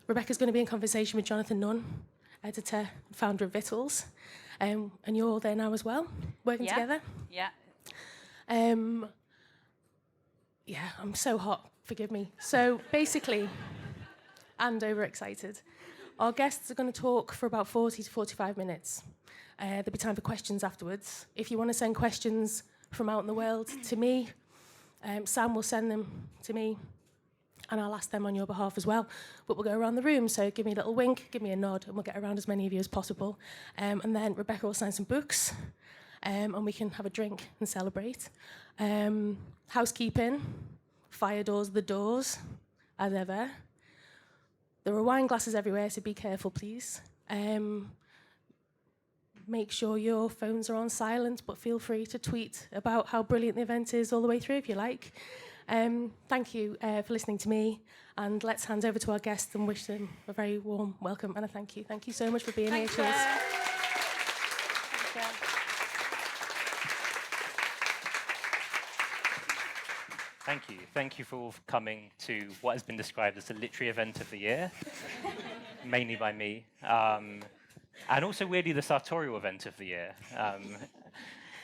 Rebecca's going to be in conversation with Jonathan Nunn, editor and founder of Vittles. And you're all there now as well, working together. Yeah. Yeah, I'm so hot, forgive me. So basically, and overexcited, our guests are going to talk for about 40 to 45 minutes. There'll be time for questions afterwards. If you want to send questions from out in the world to me, Sam will send them to me, and I'll ask them on your behalf as well. But we'll go around the room, so give me a little wink, give me a nod, and we'll get around as many of you as possible. And then Rebecca will sign some books, and we can have a drink and celebrate. Housekeeping, fire doors the doors, as ever. There are wine glasses everywhere, so be careful, please. Make sure your phones are on silent, but feel free to tweet about how brilliant the event is all the way through if you like. Thank you for listening to me, and let's hand over to our guests and wish them a very warm welcome and a thank you. Thank you so much for being here. Cheers. Thank you. Thank you for all coming to what has been described as the literary event of the year, mainly by me, and also weirdly the sartorial event of the year.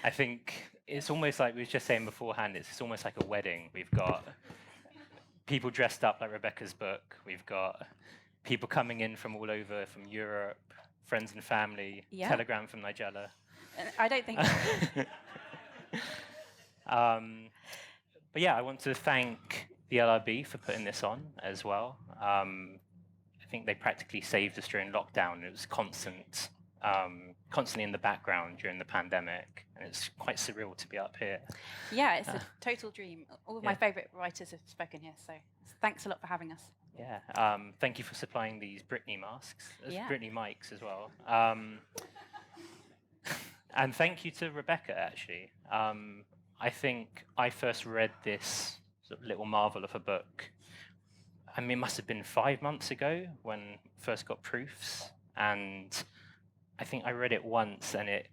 I think it's almost like we were just saying beforehand, it's almost like a wedding. We've got people dressed up like Rebecca's book. We've got people coming in from all over, from Europe, friends and family, telegram from Nigella. I don't think... But yeah, I want to thank the LRB for putting this on as well. I think they practically saved us during lockdown. It was constantly in the background during the pandemic, and it's quite surreal to be up here. Yeah, it's a total dream. All of my favourite writers have spoken here, so thanks a lot for having us. Yeah, thank you for supplying these Britney masks, Britney mics as well. And thank you to Rebecca, actually. I think I first read this sort of little marvel of a book, I mean, it must have been 5 months ago when I first got proofs, and I think I read it once and it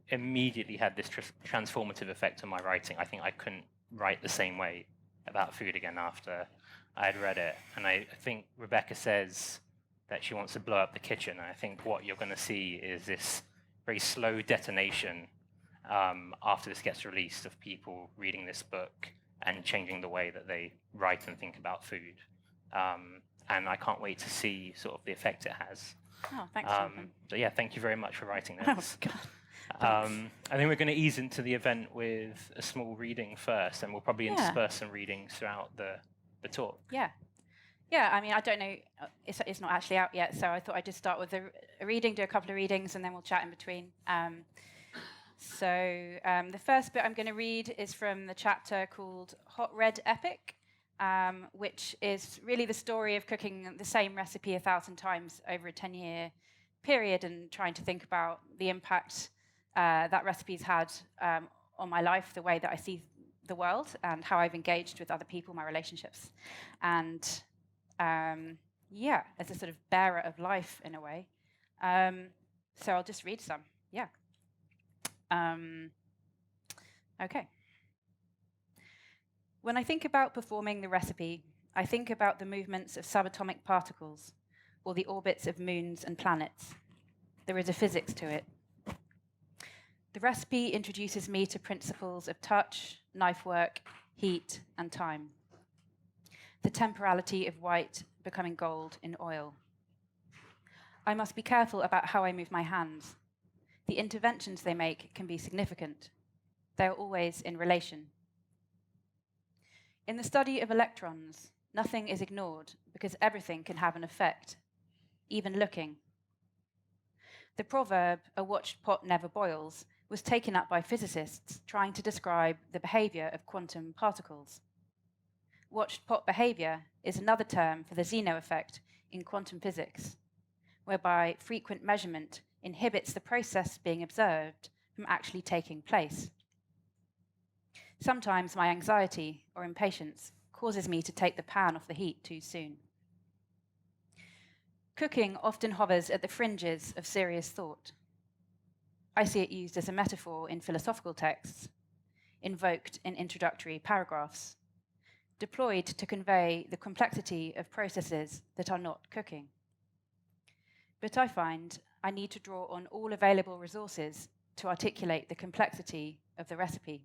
immediately had this transformative effect on my writing. I think I couldn't write the same way about food again after I had read it. And I think Rebecca says that she wants to blow up the kitchen, and I think what you're going to see is this very slow detonation after this gets released of people reading this book and changing the way that they write and think about food. And I can't wait to see sort of the effect it has. Oh, thanks, Jonathan. So yeah, thank you very much for writing this. Oh, God. I think we're going to ease into the event with a small reading first, and we'll probably intersperse some readings throughout the talk. Yeah. Yeah, I mean, I don't know, it's not actually out yet, so I thought I'd just start with a reading, do a couple of readings, and then we'll chat in between. So the first bit I'm going to read is from the chapter called Hot Red Epic, which is really the story of cooking the same recipe 1,000 times over a 10-year period and trying to think about the impact that recipe's had on my life, the way that I see the world, and how I've engaged with other people, my relationships. And as a sort of bearer of life in a way. So I'll just read some. Yeah. Okay. When I think about performing the recipe, I think about the movements of subatomic particles, or the orbits of moons and planets. There is a physics to it. The recipe introduces me to principles of touch, knife work, heat, and time. The temporality of white becoming gold in oil. I must be careful about how I move my hands. The interventions they make can be significant. They are always in relation. In the study of electrons, nothing is ignored because everything can have an effect, even looking. The proverb, "a watched pot never boils," was taken up by physicists trying to describe the behavior of quantum particles. Watched pot behavior is another term for the Zeno effect in quantum physics, whereby frequent measurement inhibits the process being observed from actually taking place. Sometimes my anxiety or impatience causes me to take the pan off the heat too soon. Cooking often hovers at the fringes of serious thought. I see it used as a metaphor in philosophical texts, invoked in introductory paragraphs, deployed to convey the complexity of processes that are not cooking. But I find I need to draw on all available resources to articulate the complexity of the recipe.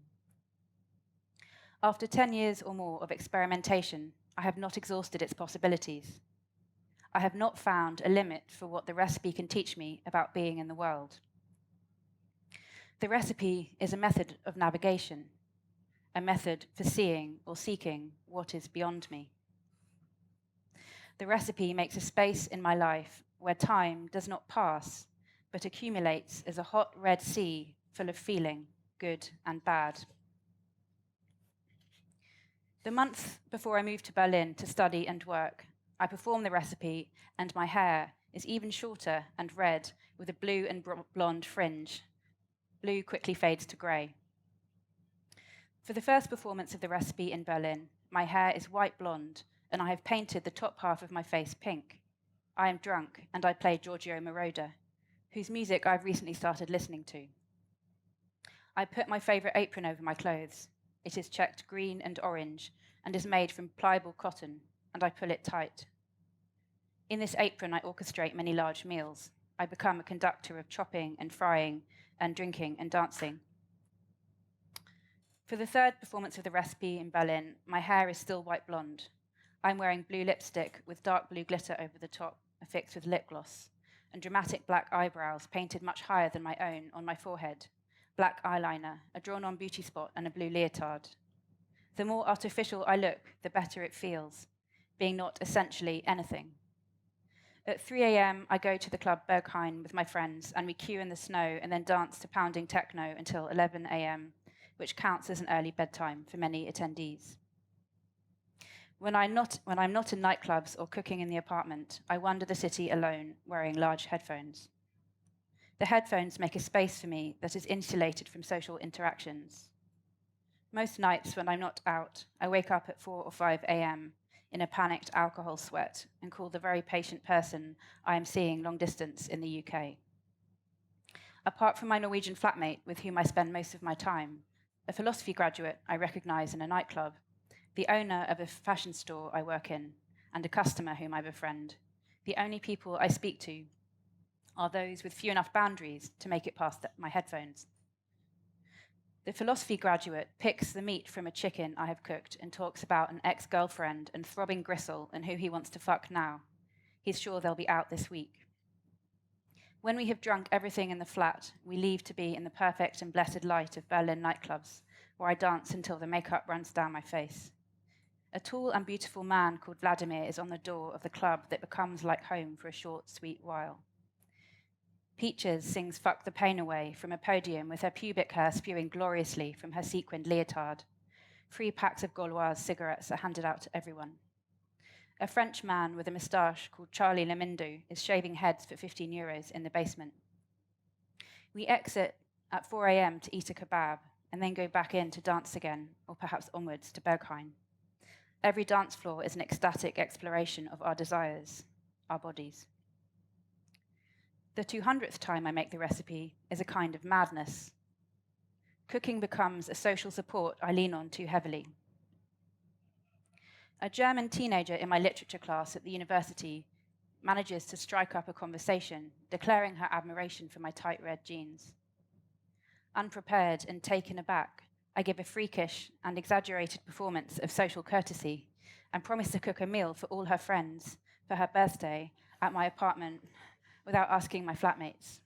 After 10 years or more of experimentation, I have not exhausted its possibilities. I have not found a limit for what the recipe can teach me about being in the world. The recipe is a method of navigation, a method for seeing or seeking what is beyond me. The recipe makes a space in my life where time does not pass, but accumulates as a hot red sea full of feeling, good and bad. The month before I moved to Berlin to study and work, I perform the recipe, and my hair is even shorter and red with a blue and blonde fringe. Blue quickly fades to grey. For the first performance of the recipe in Berlin, my hair is white blonde, and I have painted the top half of my face pink. I am drunk, and I play Giorgio Moroder, whose music I've recently started listening to. I put my favourite apron over my clothes. It is checked green and orange, and is made from pliable cotton, and I pull it tight. In this apron, I orchestrate many large meals. I become a conductor of chopping and frying and drinking and dancing. For the third performance of the recipe in Berlin, my hair is still white blonde. I'm wearing blue lipstick with dark blue glitter over the top, affixed with lip gloss, and dramatic black eyebrows painted much higher than my own on my forehead, black eyeliner, a drawn-on beauty spot, and a blue leotard. The more artificial I look, the better it feels, being not essentially anything. At 3 a.m., I go to the club Berghain with my friends, and we queue in the snow and then dance to pounding techno until 11 a.m., which counts as an early bedtime for many attendees. When I'm not in nightclubs or cooking in the apartment, I wander the city alone, wearing large headphones. The headphones make a space for me that is insulated from social interactions. Most nights when I'm not out, I wake up at 4 or 5 a.m. in a panicked alcohol sweat and call the very patient person I am seeing long distance in the UK. Apart from my Norwegian flatmate, with whom I spend most of my time, a philosophy graduate I recognise in a nightclub, the owner of a fashion store I work in, and a customer whom I befriend, the only people I speak to are those with few enough boundaries to make it past my headphones. The philosophy graduate picks the meat from a chicken I have cooked and talks about an ex-girlfriend and throbbing gristle and who he wants to fuck now. He's sure they'll be out this week. When we have drunk everything in the flat, we leave to be in the perfect and blessed light of Berlin nightclubs, where I dance until the makeup runs down my face. A tall and beautiful man called Vladimir is on the door of the club that becomes like home for a short, sweet while. Peaches sings Fuck the Pain Away from a podium with her pubic hair spewing gloriously from her sequined leotard. 3 packs of Gauloise cigarettes are handed out to everyone. A French man with a moustache called Charlie Lemindou is shaving heads for 15 euros in the basement. We exit at 4 a.m. to eat a kebab and then go back in to dance again, or perhaps onwards to Berghain. Every dance floor is an ecstatic exploration of our desires, our bodies. The 200th time I make the recipe is a kind of madness. Cooking becomes a social support I lean on too heavily. A German teenager in my literature class at the university manages to strike up a conversation, declaring her admiration for my tight red jeans. Unprepared and taken aback, I give a freakish and exaggerated performance of social courtesy and promise to cook a meal for all her friends for her birthday at my apartment without asking my flatmates.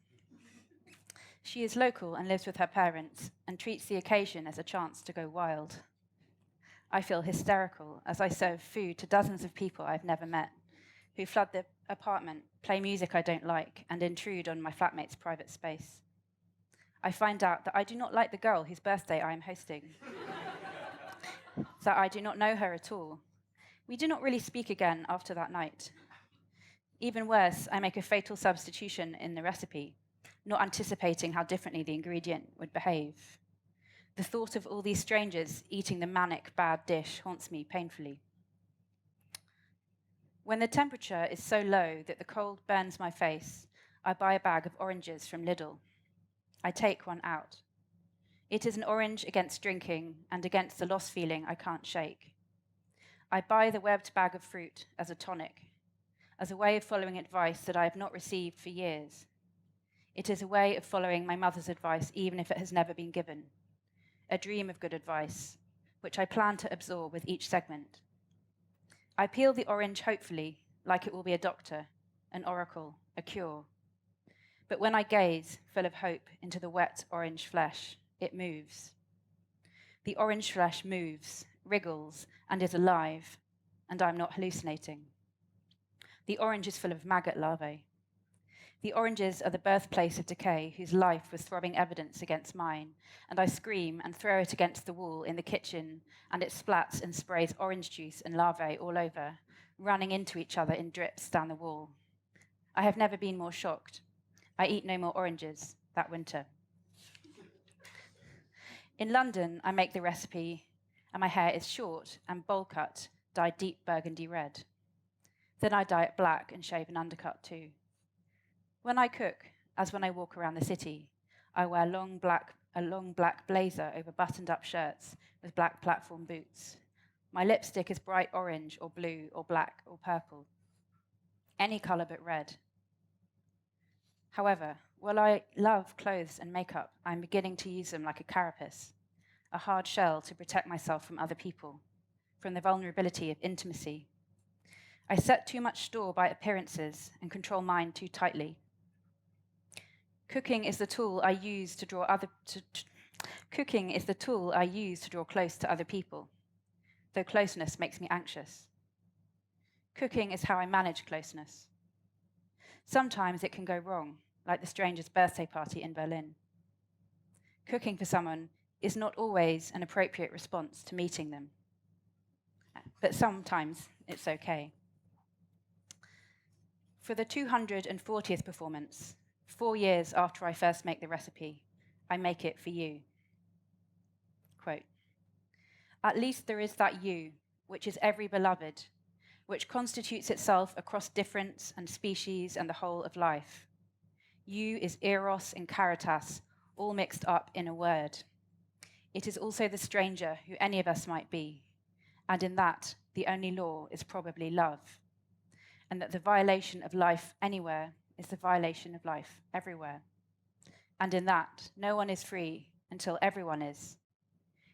She is local and lives with her parents and treats the occasion as a chance to go wild. I feel hysterical as I serve food to dozens of people I've never met, who flood the apartment, play music I don't like, and intrude on my flatmate's private space. I find out that I do not like the girl whose birthday I am hosting, that I do not know her at all. We do not really speak again after that night. Even worse, I make a fatal substitution in the recipe, not anticipating how differently the ingredient would behave. The thought of all these strangers eating the manic bad dish haunts me painfully. When the temperature is so low that the cold burns my face, I buy a bag of oranges from Lidl. I take one out. It is an orange against drinking and against the lost feeling I can't shake. I buy the webbed bag of fruit as a tonic, as a way of following advice that I have not received for years. It is a way of following my mother's advice, even if it has never been given. A dream of good advice, which I plan to absorb with each segment. I peel the orange hopefully, like it will be a doctor, an oracle, a cure. But when I gaze, full of hope, into the wet orange flesh, it moves. The orange flesh moves, wriggles, and is alive, and I'm not hallucinating. The orange is full of maggot larvae. The oranges are the birthplace of decay, whose life was throbbing evidence against mine, and I scream and throw it against the wall in the kitchen, and it splats and sprays orange juice and larvae all over, running into each other in drips down the wall. I have never been more shocked. I eat no more oranges that winter. In London, I make the recipe, and my hair is short and bowl cut, dyed deep burgundy red. Then I dye it black and shave an undercut too. When I cook, as when I walk around the city, I wear a long black blazer over buttoned-up shirts with black platform boots. My lipstick is bright orange or blue or black or purple. Any colour but red. However, while I love clothes and makeup, I'm beginning to use them like a carapace, a hard shell to protect myself from other people, from the vulnerability of intimacy. I set too much store by appearances and control mine too tightly. Cooking is the tool I use to draw close to other people, though closeness makes me anxious. Cooking is how I manage closeness. Sometimes it can go wrong, like the stranger's birthday party in Berlin. Cooking for someone is not always an appropriate response to meeting them, but sometimes it's okay. For the 240th performance, 4 years after I first make the recipe, I make it for you. Quote, "At least there is that you, which is every beloved, which constitutes itself across difference and species and the whole of life. You is eros and caritas, all mixed up in a word. It is also the stranger who any of us might be, and in that the only law is probably love, and that the violation of life anywhere is the violation of life everywhere, and in that no one is free until everyone is.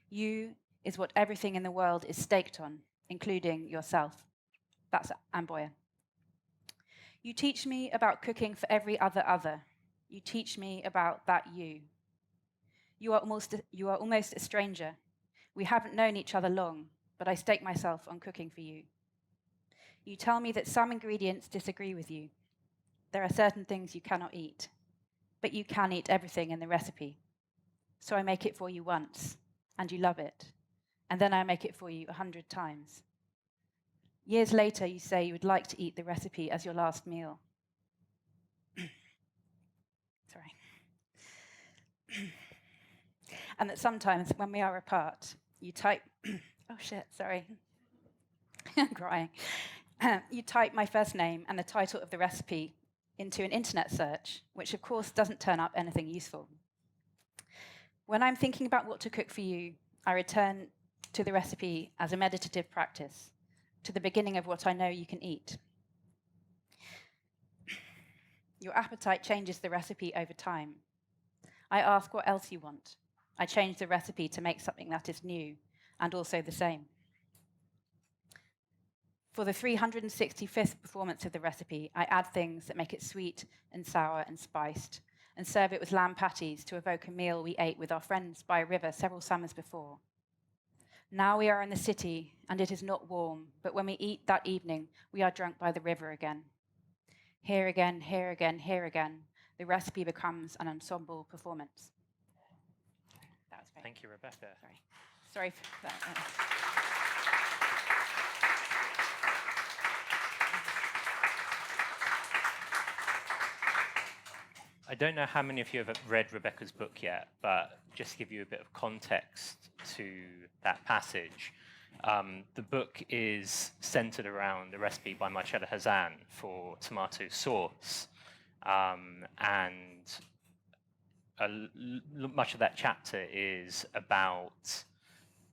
You is what everything in the world is staked on, including yourself." That's Amboya. "You teach me about cooking for every other. You teach me about that you. You are almost a stranger. We haven't known each other long, but I stake myself on cooking for you. You tell me that some ingredients disagree with you. There are certain things you cannot eat, but you can eat everything in the recipe. So I make it for you once, and you love it, and then I make it for you 100 times. Years later, you say you would like to eat the recipe as your last meal." Sorry. "And that sometimes when we are apart, you type," oh shit, sorry. I'm crying. "You type my first name and the title of the recipe into an internet search, which of course doesn't turn up anything useful. When I'm thinking about what to cook for you, I return to the recipe as a meditative practice, to the beginning of what I know you can eat. Your appetite changes the recipe over time. I ask what else you want. I change the recipe to make something that is new and also the same. For the 365th performance of the recipe, I add things that make it sweet and sour and spiced, and serve it with lamb patties to evoke a meal we ate with our friends by a river several summers before. Now we are in the city, and it is not warm, but when we eat that evening, we are drunk by the river again. Here again, here again, here again, the recipe becomes an ensemble performance." That was great. Thank you, Rebecca. Sorry for that. I don't know how many of you have read Rebecca's book yet, but just to give you a bit of context to that passage, the book is centered around the recipe by Marcella Hazan for tomato sauce, and much of that chapter is about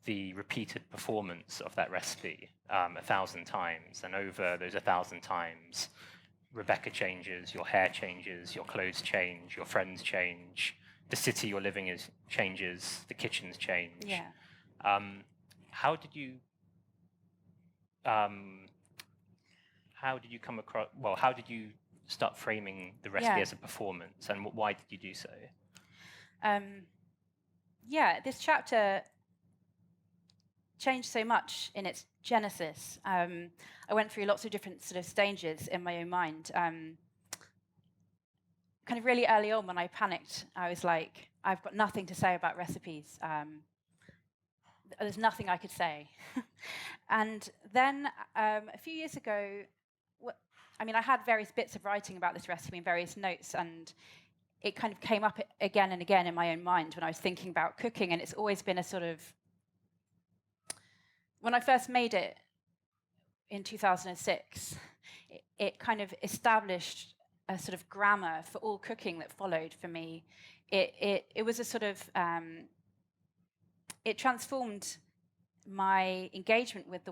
the repeated performance of that recipe 1,000 times, and over those 1,000 times, Rebecca changes, your hair changes, your clothes change, your friends change, the city you're living in changes, the kitchens change. Yeah. How did you come across? Well, how did you start framing the recipe as a performance, and why did you do so? This chapter changed so much in its genesis. I went through lots of different sort of stages in my own mind. Kind of really early on when I panicked, I was like, I've got nothing to say about recipes. There's nothing I could say. And then a few years ago, I had various bits of writing about this recipe and various notes, and it kind of came up again and again in my own mind when I was thinking about cooking, and it's always been a sort of... When I first made it in 2006, it kind of established a sort of grammar for all cooking that followed for me. It was a sort of... it transformed my engagement with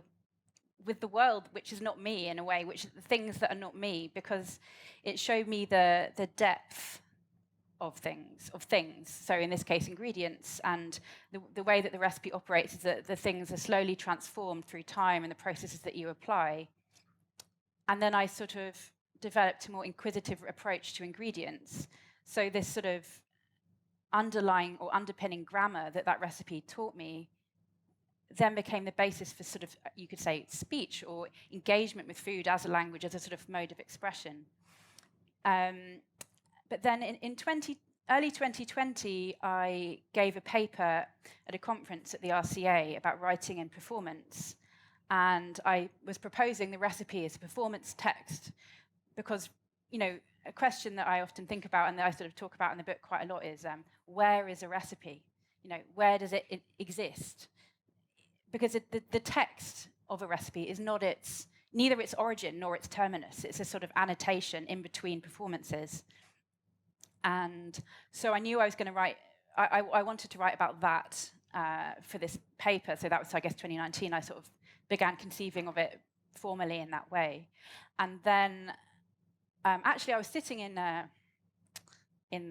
the world, which is not me in a way, which is the things that are not me, because it showed me the depth of things. So in this case, ingredients, and the way that the recipe operates is that the things are slowly transformed through time and the processes that you apply. And then I sort of developed a more inquisitive approach to ingredients. So this sort of underlying or underpinning grammar that recipe taught me then became the basis for sort of, you could say, speech or engagement with food as a language, as a sort of mode of expression. But then in early 2020, I gave a paper at a conference at the RCA about writing and performance. And I was proposing the recipe as a performance text because, a question that I often think about and that I sort of talk about in the book quite a lot is, where is a recipe? Where does it exist? Because the text of a recipe is neither its origin nor its terminus. It's a sort of annotation in between performances. And so I knew I was going to write, I wanted to write about that for this paper. So that was, I guess, 2019. I sort of began conceiving of it formally in that way. And then actually I was sitting in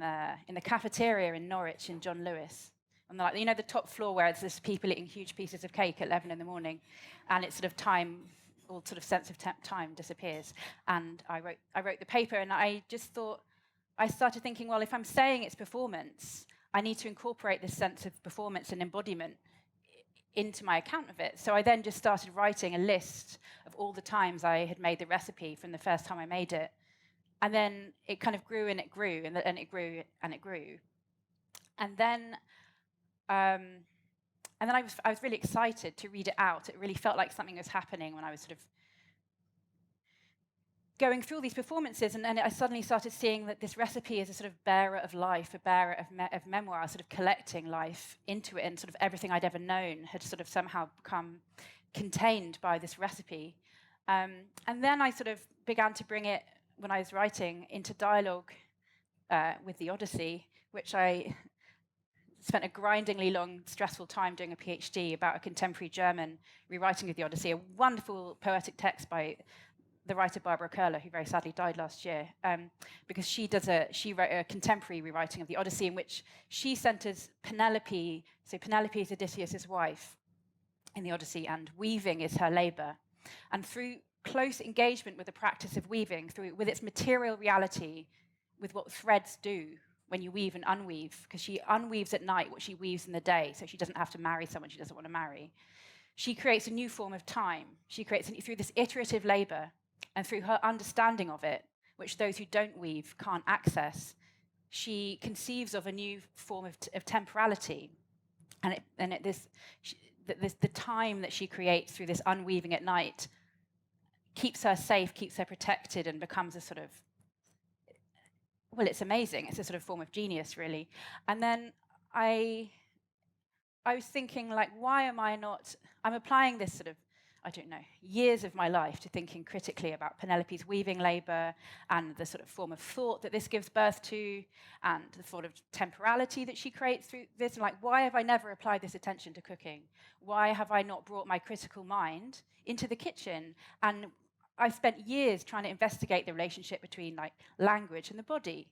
the cafeteria in Norwich in John Lewis. On the top floor where there's people eating huge pieces of cake at 11 in the morning, and it's sort of time, all sort of sense of time disappears. And I wrote the paper, and I just thought, I started thinking, well, if I'm saying it's performance, I need to incorporate this sense of performance and embodiment into my account of it. So I then just started writing a list of all the times I had made the recipe from the first time I made it. And then it kind of grew and it grew, and it grew and it grew. And then I was really excited to read it out. It really felt like something was happening when I was sort of going through these performances, and then I suddenly started seeing that this recipe is a sort of bearer of life, a bearer of memoir, sort of collecting life into it, and sort of everything I'd ever known had sort of somehow become contained by this recipe. And then I sort of began to bring it, when I was writing, into dialogue with the Odyssey, which I spent a grindingly long, stressful time doing a PhD about a contemporary German rewriting of the Odyssey, a wonderful poetic text by the writer Barbara Köhler, who very sadly died last year, because she wrote a contemporary rewriting of the Odyssey in which she centers Penelope. So Penelope is Odysseus' wife in the Odyssey, and weaving is her labor. And through close engagement with the practice of weaving, with its material reality, with what threads do when you weave and unweave, because she unweaves at night what she weaves in the day, so she doesn't have to marry someone she doesn't want to marry. She creates a new form of time. She creates, through this iterative labor, and through her understanding of it, which those who don't weave can't access, she conceives of a new form of temporality. The time that she creates through this unweaving at night keeps her safe, keeps her protected, and becomes a sort of, well, it's amazing. It's a sort of form of genius, really. And then I was thinking, like, why am I not... I'm applying this sort of I don't know, years of my life to thinking critically about Penelope's weaving labour and the sort of form of thought that this gives birth to and the sort of temporality that she creates through this. And like, why have I never applied this attention to cooking? Why have I not brought my critical mind into the kitchen? And I've spent years trying to investigate the relationship between like language and the body.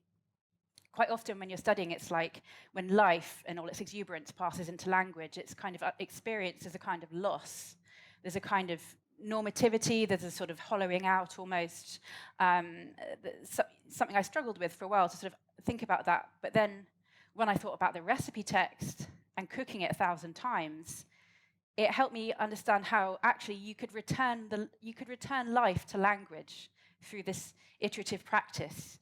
Quite often when you're studying, it's like when life and all its exuberance passes into language, it's kind of experienced as a kind of loss. There's a kind of normativity, there's a sort of hollowing out almost, something I struggled with for a while to sort of think about that. But then when I thought about the recipe text and cooking it 1,000 times, it helped me understand how actually you could return life to language through this iterative practice.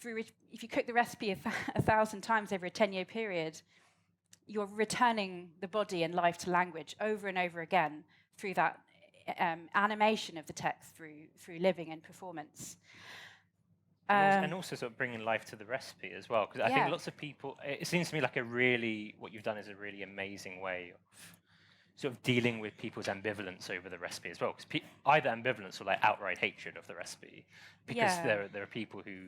If you cook the recipe 1,000 times over a 10-year period, you're returning the body and life to language over and over again through that animation of the text, through living and performance. And also sort of bringing life to the recipe as well, because I think lots of people, it seems to me like what you've done is a really amazing way of sort of dealing with people's ambivalence over the recipe as well, because either ambivalence or like outright hatred of the recipe, because there are people who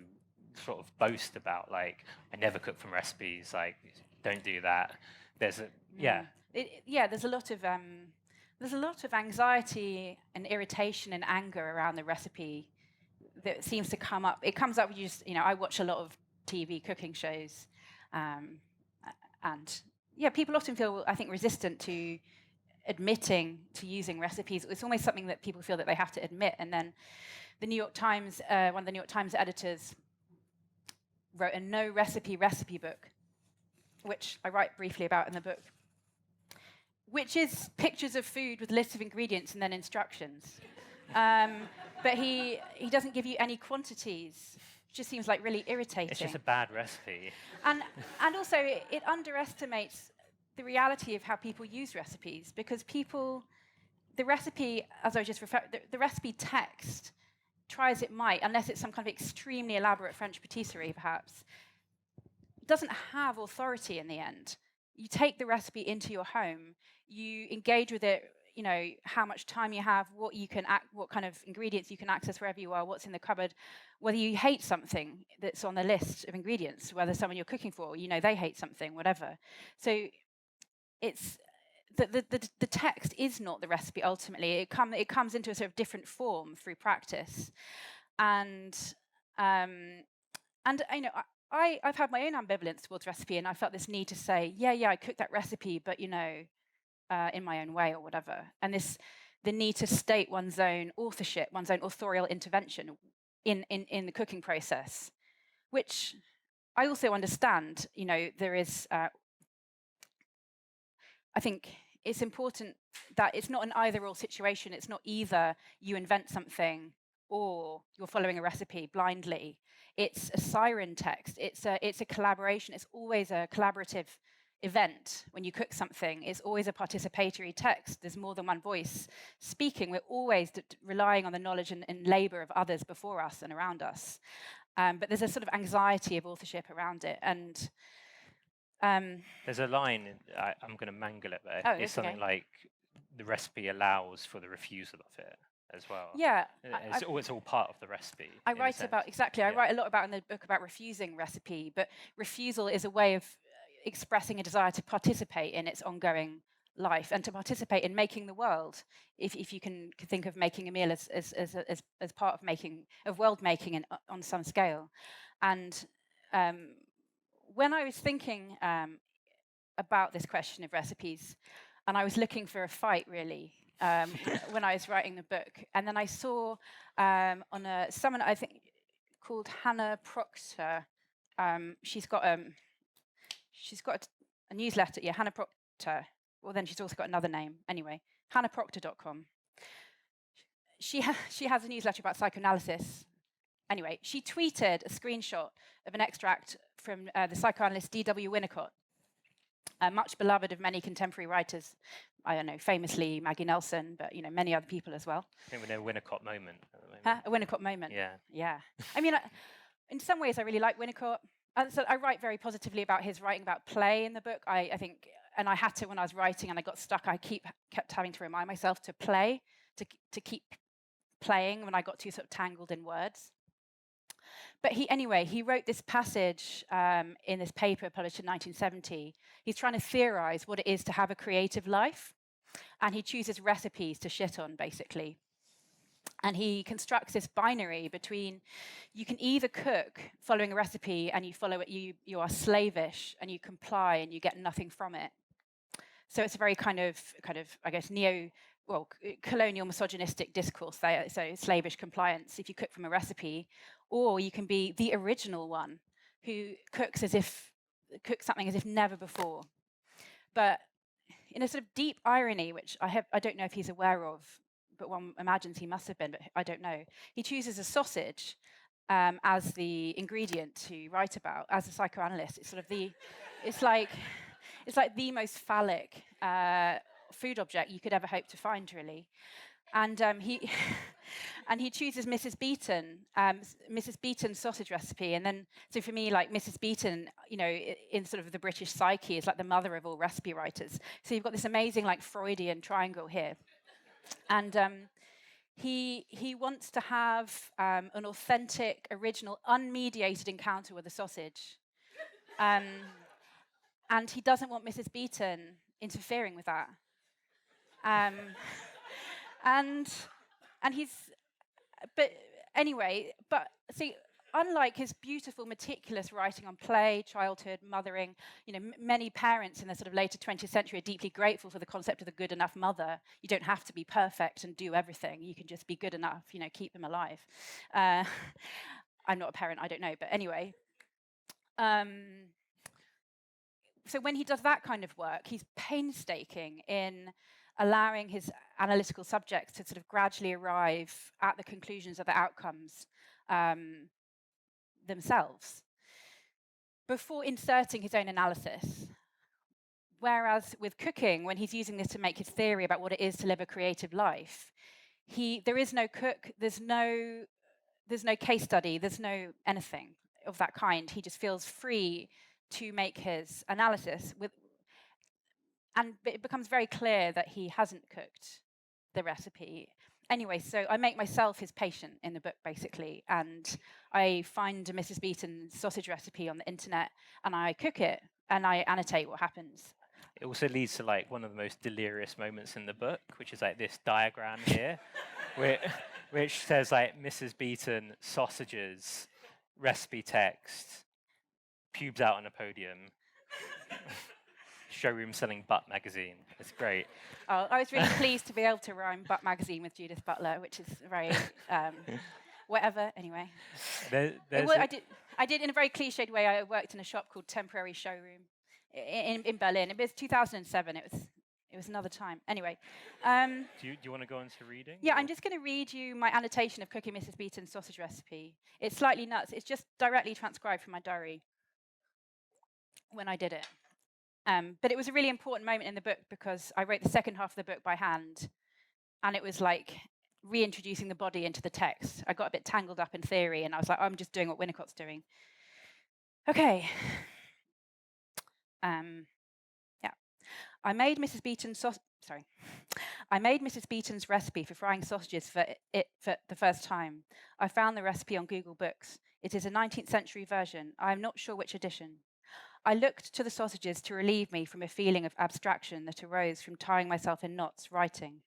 sort of boast about like, I never cook from recipes, like don't do that. There's a lot of anxiety and irritation and anger around the recipe that seems to come up. It comes up. I watch a lot of TV cooking shows, and people often feel, I think, resistant to admitting to using recipes. It's almost something that people feel that they have to admit. And then the New York Times, one of the New York Times editors, wrote a no recipe book, which I write briefly about in the book, which is pictures of food with lists of ingredients and then instructions. But he doesn't give you any quantities. It just seems like really irritating. It's just a bad recipe. And also it underestimates the reality of how people use recipes, because the recipe, as I just referred, the recipe text, try as it might, unless it's some kind of extremely elaborate French patisserie, perhaps, doesn't have authority in the end. You take the recipe into your home, you engage with it, how much time you have, what kind of ingredients you can access wherever you are, what's in the cupboard, whether you hate something that's on the list of ingredients, whether someone you're cooking for, they hate something, whatever. So it's the text is not the recipe ultimately. It comes into a sort of different form through practice, and I've had my own ambivalence towards recipe, and I felt this need to say, I cooked that recipe, but in my own way or whatever. And the need to state one's own authorship, one's own authorial intervention in the cooking process, which I also understand. There is. I think it's important that it's not an either-or situation. It's not either you invent something or you're following a recipe blindly. It's a siren text. It's a collaboration. It's always a collaborative event. When you cook something, it's always a participatory text. There's more than one voice speaking. We're always relying on the knowledge and labour of others before us and around us. But there's a sort of anxiety of authorship around it. And there's a line, I'm going to mangle it there. It's something like, the recipe allows for the refusal of it as well. Yeah. It's all part of the recipe. I write a lot about in the book about refusing recipe, but refusal is a way of expressing a desire to participate in its ongoing life and to participate in making the world. If you can think of making a meal as part of world making on some scale. And when I was thinking about this question of recipes, and I was looking for a fight really when I was writing the book, and then I saw someone I think called Hannah Proctor. She's got a newsletter. Yeah, Hannah Proctor. Well, then she's also got another name. Anyway, hannahproctor.com. She has a newsletter about psychoanalysis. Anyway, she tweeted a screenshot of an extract from the psychoanalyst D.W. Winnicott, much beloved of many contemporary writers. I don't know, famously Maggie Nelson, but many other people as well. I think we're in a Winnicott moment at the moment. A Winnicott moment. Yeah. I mean, in some ways, I really like Winnicott. So I write very positively about his writing about play in the book. I think and I had to, when I was writing and I got stuck, I kept having to remind myself to play, to keep playing when I got too sort of tangled in words. But he wrote this passage in this paper published in 1970. He's trying to theorize what it is to have a creative life, and he chooses recipes to shit on, basically. And he constructs this binary between, you can either cook following a recipe and you follow it, you are slavish and you comply and you get nothing from it. So it's a very kind of I guess, colonial misogynistic discourse there, so slavish compliance if you cook from a recipe, or you can be the original one who cooks something as if never before. But in a sort of deep irony, which I don't know if he's aware of, but one imagines he must have been, but I don't know. He chooses a sausage as the ingredient to write about. As a psychoanalyst, it's sort of it's like the most phallic food object you could ever hope to find, really. And he chooses Mrs. Beeton's sausage recipe, and then so for me, like Mrs. Beeton, in sort of the British psyche, is like the mother of all recipe writers. So you've got this amazing like Freudian triangle here. And he wants to have an authentic, original, unmediated encounter with a sausage. And he doesn't want Mrs. Beeton interfering with that. But see, unlike his beautiful, meticulous writing on play, childhood, mothering, many parents in the sort of later 20th century are deeply grateful for the concept of the good enough mother. You don't have to be perfect and do everything. You can just be good enough, keep them alive. I'm not a parent, I don't know, but anyway. So when he does that kind of work, he's painstaking in allowing his analytical subjects to sort of gradually arrive at the conclusions of the outcomes themselves before inserting his own analysis. Whereas with cooking, when he's using this to make his theory about what it is to live a creative life, there is no cook, there's no case study, there's no anything of that kind. He just feels free to make his analysis and it becomes very clear that he hasn't cooked the recipe. Anyway, so I make myself his patient in the book, basically, and I find a Mrs. Beeton sausage recipe on the internet, and I cook it, and I annotate what happens. It also leads to like one of the most delirious moments in the book, which is like this diagram here, which says like Mrs. Beeton sausages, recipe text, pubes out on a podium. Showroom selling Butt magazine. It's great. Oh, I was really pleased to be able to rhyme Butt magazine with Judith Butler, which is very whatever. Anyway, I did in a very cliched way. I worked in a shop called Temporary Showroom in Berlin. It was 2007. It was another time. Anyway, do you want to go into reading? Yeah, I'm just going to read you my annotation of cooking Mrs. Beeton's sausage recipe. It's slightly nuts. It's just directly transcribed from my diary when I did it. But it was a really important moment in the book because I wrote the second half of the book by hand, and it was like reintroducing the body into the text. I got a bit tangled up in theory, and I was like, I'm just doing what Winnicott's doing. Okay. I made Mrs. Beeton's recipe for frying sausages for the first time. I found the recipe on Google Books. It is a 19th century version. I am not sure which edition. I looked to the sausages to relieve me from a feeling of abstraction that arose from tying myself in knots writing.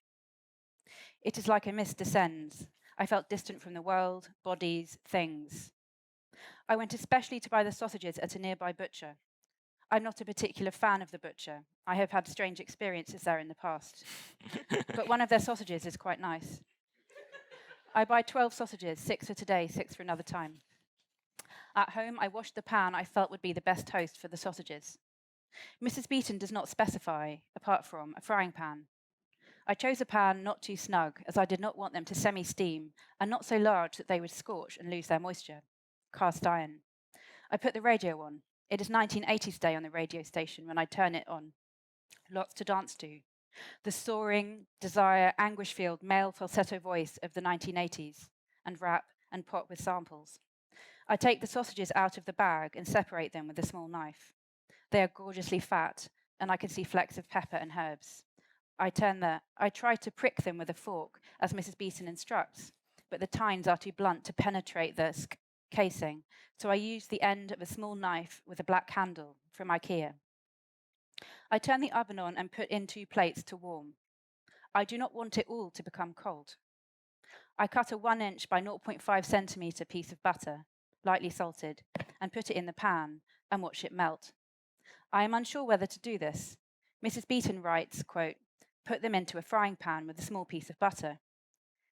It is like a mist descends. I felt distant from the world, bodies, things. I went especially to buy the sausages at a nearby butcher. I'm not a particular fan of the butcher. I have had strange experiences there in the past. But one of their sausages is quite nice. I buy 12 sausages, 6 for today, 6 for another time. At home, I washed the pan I felt would be the best host for the sausages. Mrs. Beeton does not specify, apart from a frying pan. I chose a pan not too snug, as I did not want them to semi-steam, and not so large that they would scorch and lose their moisture. Cast iron. I put the radio on. It is 1980s day on the radio station when I turn it on. Lots to dance to. The soaring, desire, anguish-filled male falsetto voice of the 1980s, and rap and pop with samples. I take the sausages out of the bag and separate them with a small knife. They are gorgeously fat, and I can see flecks of pepper and herbs. I try to prick them with a fork, as Mrs. Beeton instructs, but the tines are too blunt to penetrate the casing, so I use the end of a small knife with a black handle from IKEA. I turn the oven on and put in 2 plates to warm. I do not want it all to become cold. I cut a 1 inch by 0.5 centimetre piece of butter, lightly salted, and put it in the pan and watch it melt. I am unsure whether to do this. Mrs. Beeton writes, quote, "Put them into a frying pan with a small piece of butter."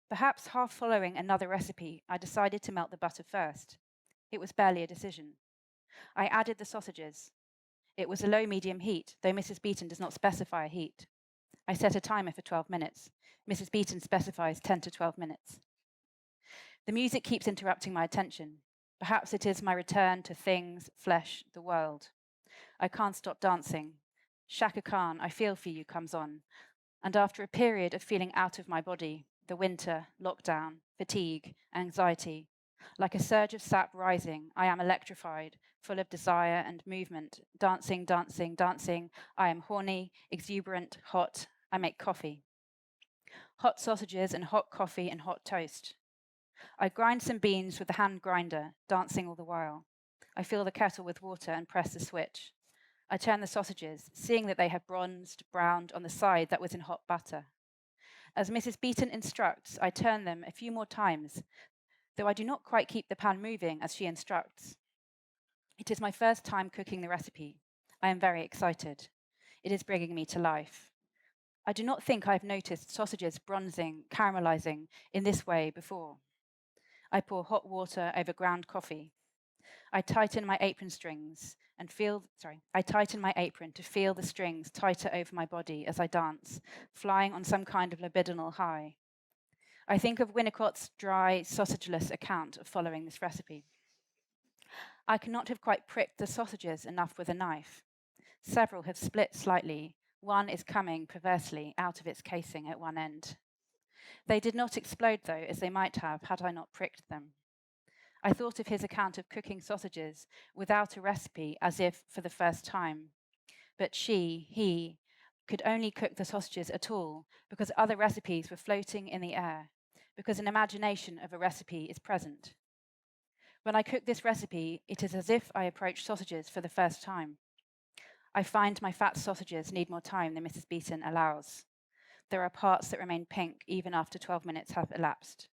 Perhaps half following another recipe, I decided to melt the butter first. It was barely a decision. I added the sausages. It was a low-medium heat, though Mrs. Beeton does not specify a heat. I set a timer for 12 minutes. Mrs. Beeton specifies 10 to 12 minutes. The music keeps interrupting my attention. Perhaps it is my return to things, flesh, the world. I can't stop dancing. Shaka Khan, I Feel For You comes on. And after a period of feeling out of my body, the winter, lockdown, fatigue, anxiety, like a surge of sap rising, I am electrified, full of desire and movement, dancing, dancing, dancing. I am horny, exuberant, hot. I make coffee. Hot sausages and hot coffee and hot toast. I grind some beans with the hand grinder, dancing all the while. I fill the kettle with water and press the switch. I turn the sausages, seeing that they have bronzed, browned on the side that was in hot butter. As Mrs. Beeton instructs, I turn them a few more times, though I do not quite keep the pan moving as she instructs. It is my first time cooking the recipe. I am very excited. It is bringing me to life. I do not think I have noticed sausages bronzing, caramelizing in this way before. I pour hot water over ground coffee. I tighten my apron to feel the strings tighter over my body as I dance, flying on some kind of libidinal high. I think of Winnicott's dry, sausageless account of following this recipe. I cannot have quite pricked the sausages enough with a knife. Several have split slightly. One is coming, perversely, out of its casing at one end. They did not explode, though, as they might have had I not pricked them. I thought of his account of cooking sausages without a recipe as if for the first time. But he, could only cook the sausages at all because other recipes were floating in the air, because an imagination of a recipe is present. When I cook this recipe, it is as if I approach sausages for the first time. I find my fat sausages need more time than Mrs. Beeton allows. There are parts that remain pink even after 12 minutes have elapsed.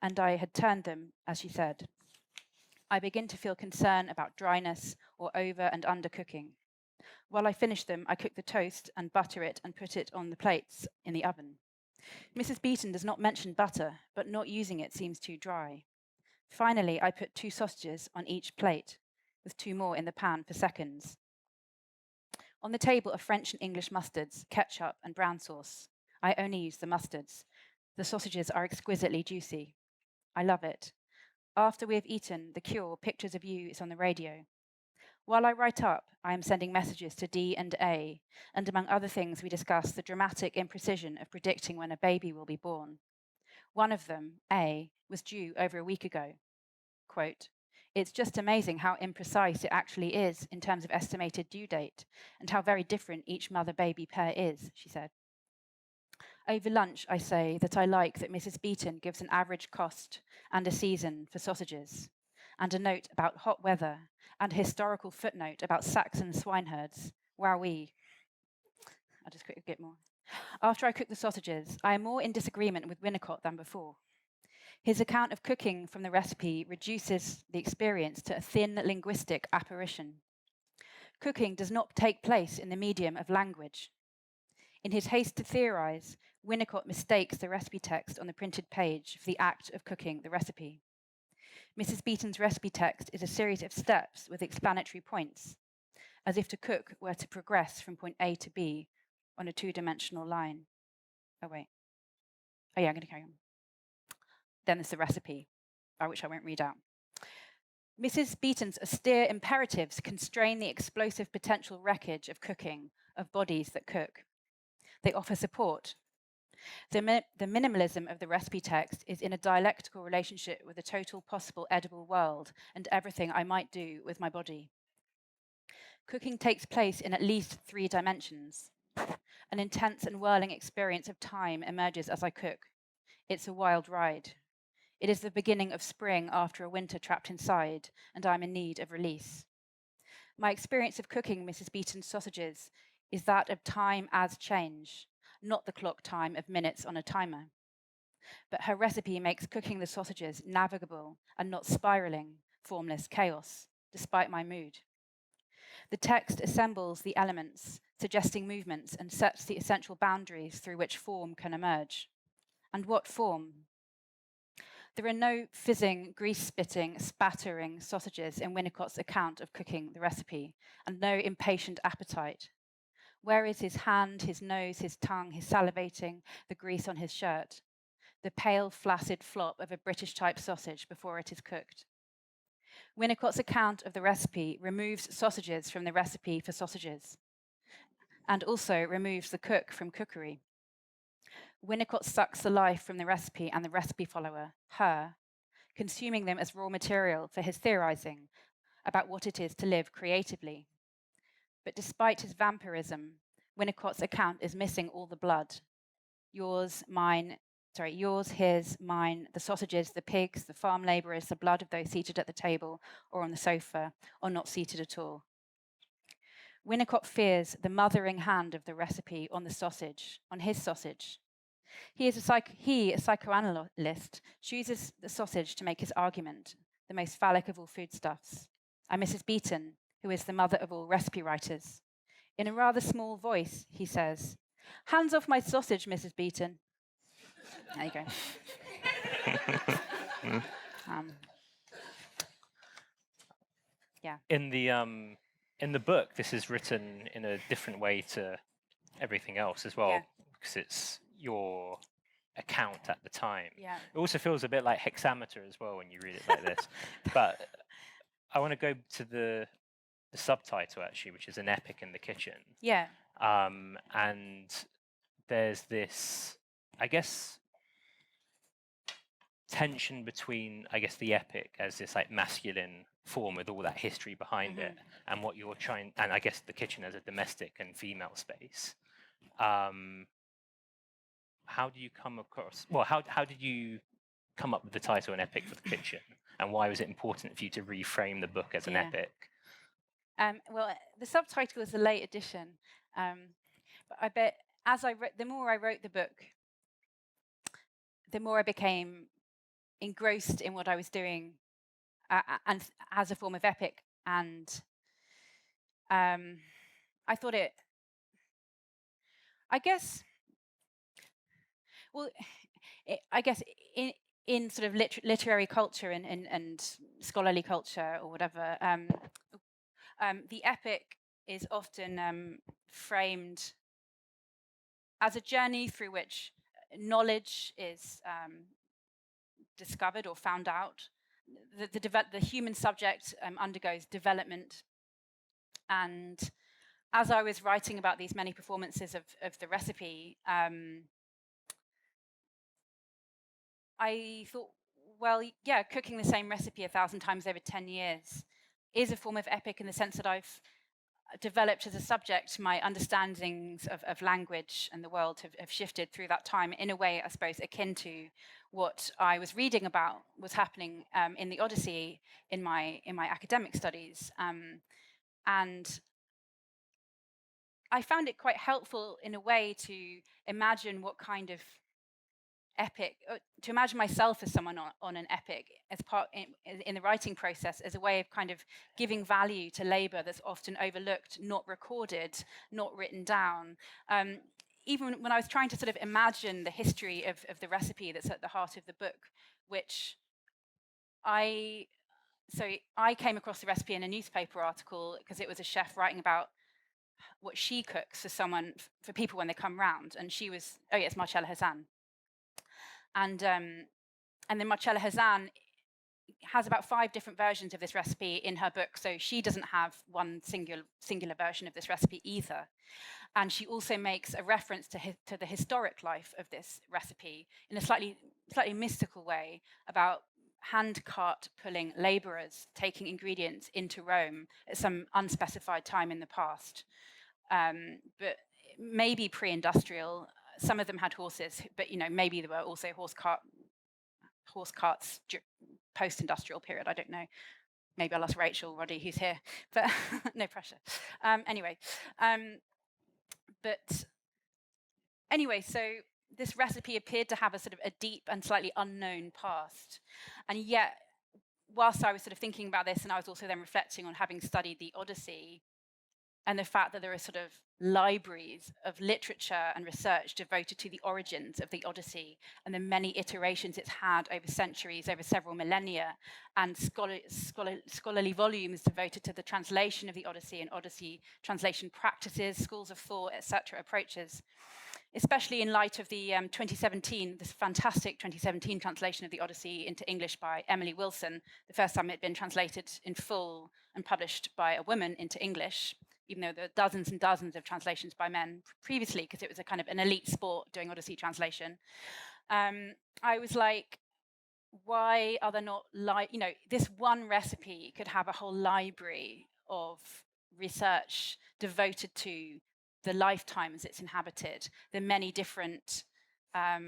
And I had turned them, as she said. I begin to feel concern about dryness or over and under cooking. While I finish them, I cook the toast and butter it and put it on the plates in the oven. Mrs. Beeton does not mention butter, but not using it seems too dry. Finally, I put 2 sausages on each plate, with 2 more in the pan for seconds. On the table are French and English mustards, ketchup and brown sauce. I only use the mustards. The sausages are exquisitely juicy. I love it. After we have eaten, the Cure, Pictures of You, is on the radio. While I write up, I am sending messages to D and A, and among other things we discuss the dramatic imprecision of predicting when a baby will be born. One of them, A, was due over a week ago. Quote, "It's just amazing how imprecise it actually is in terms of estimated due date, and how very different each mother-baby pair is," she said. Over lunch, I say that I like that Mrs. Beeton gives an average cost and a season for sausages, and a note about hot weather, and a historical footnote about Saxon swineherds. Wowee. I'll just quickly get more. After I cook the sausages, I am more in disagreement with Winnicott than before. His account of cooking from the recipe reduces the experience to a thin linguistic apparition. Cooking does not take place in the medium of language. In his haste to theorize, Winnicott mistakes the recipe text on the printed page for the act of cooking the recipe. Mrs. Beeton's recipe text is a series of steps with explanatory points, as if to cook were to progress from point A to B on a 2-dimensional line. I'm going to carry on. Then there's the recipe, which I won't read out. Mrs. Beeton's austere imperatives constrain the explosive potential wreckage of cooking, of bodies that cook. They offer support. The minimalism of the recipe text is in a dialectical relationship with the total possible edible world and everything I might do with my body. Cooking takes place in at least 3 dimensions. An intense and whirling experience of time emerges as I cook. It's a wild ride. It is the beginning of spring after a winter trapped inside, and I'm in need of release. My experience of cooking Mrs. Beeton's sausages is that of time as change, not the clock time of minutes on a timer. But her recipe makes cooking the sausages navigable and not spiraling, formless chaos, despite my mood. The text assembles the elements, suggesting movements, and sets the essential boundaries through which form can emerge. And what form? There are no fizzing, grease-spitting, spattering sausages in Winnicott's account of cooking the recipe, and no impatient appetite. Where is his hand, his nose, his tongue, his salivating, the grease on his shirt? The pale, flaccid flop of a British-type sausage before it is cooked. Winnicott's account of the recipe removes sausages from the recipe for sausages, and also removes the cook from cookery. Winnicott sucks the life from the recipe and the recipe follower, her, consuming them as raw material for his theorizing about what it is to live creatively. But despite his vampirism, Winnicott's account is missing all the blood. Yours, his, mine, the sausages, the pigs, the farm labourers, the blood of those seated at the table or on the sofa, or not seated at all. Winnicott fears the mothering hand of the recipe on the sausage, on his sausage. He, a psychoanalyst, chooses the sausage to make his argument, the most phallic of all foodstuffs. And Mrs. Beeton, who is the mother of all recipe writers. In a rather small voice, he says, "Hands off my sausage, Mrs. Beeton." There you go. Yeah. In the book, this is written in a different way to everything else as well, because it's your account at the time. Yeah. It also feels a bit like hexameter as well when you read it like this. But I want to go to the subtitle actually, which is An Epic in the Kitchen. Yeah. And there's this, I guess, tension between, I guess, the epic as this like masculine form with all that history behind it, and what you're trying, and I guess the kitchen as a domestic and female space. How do you come across? Well, how did you come up with the title An Epic for the Kitchen, and why was it important for you to reframe the book as an epic? Well, the subtitle is a late addition, but I bet the more I wrote the book, the more I became engrossed in what I was doing, and as a form of epic, and I thought it. I guess. Well, I guess in sort of literary culture and scholarly culture or whatever, the epic is often framed as a journey through which knowledge is discovered or found out. The human subject undergoes development, and as I was writing about these many performances of the recipe, I thought, well, yeah, cooking the same recipe 1,000 times over 10 years is a form of epic in the sense that I've developed as a subject. My understandings of language and the world have shifted through that time in a way, I suppose, akin to what I was reading about was happening in the Odyssey in my academic studies. And I found it quite helpful in a way to imagine what kind of epic, to imagine myself as someone on an epic as part in the writing process, as a way of kind of giving value to labor that's often overlooked, not recorded, not written down. Even when I was trying to sort of imagine the history of the recipe that's at the heart of the book, which I came across the recipe in a newspaper article because it was a chef writing about what she cooks for people when they come round, and she was, it's Marcella Hazan. And then Marcella Hazan has about 5 different versions of this recipe in her book, so she doesn't have one singular version of this recipe either. And she also makes a reference to the historic life of this recipe in a slightly mystical way about hand cart pulling labourers taking ingredients into Rome at some unspecified time in the past. But maybe pre-industrial. Some of them had horses, but maybe there were also horse carts post-industrial period. I don't know. Maybe I'll ask Rachel Roddy, who's here, but no pressure. Anyway, so this recipe appeared to have a sort of a deep and slightly unknown past. And yet, whilst I was sort of thinking about this, and I was also then reflecting on having studied the Odyssey, and the fact that there are sort of libraries of literature and research devoted to the origins of the Odyssey and the many iterations it's had over centuries, over several millennia, and scholarly volumes devoted to the translation of the Odyssey and Odyssey translation practices, schools of thought, etc., approaches, especially in light of the 2017, this fantastic 2017 translation of the Odyssey into English by Emily Wilson, the first time it had been translated in full and published by a woman into English, even though there are dozens and dozens of translations by men previously, because it was a kind of an elite sport doing Odyssey translation. I was like, why are there not, this one recipe could have a whole library of research devoted to the lifetimes it's inhabited, the many different, all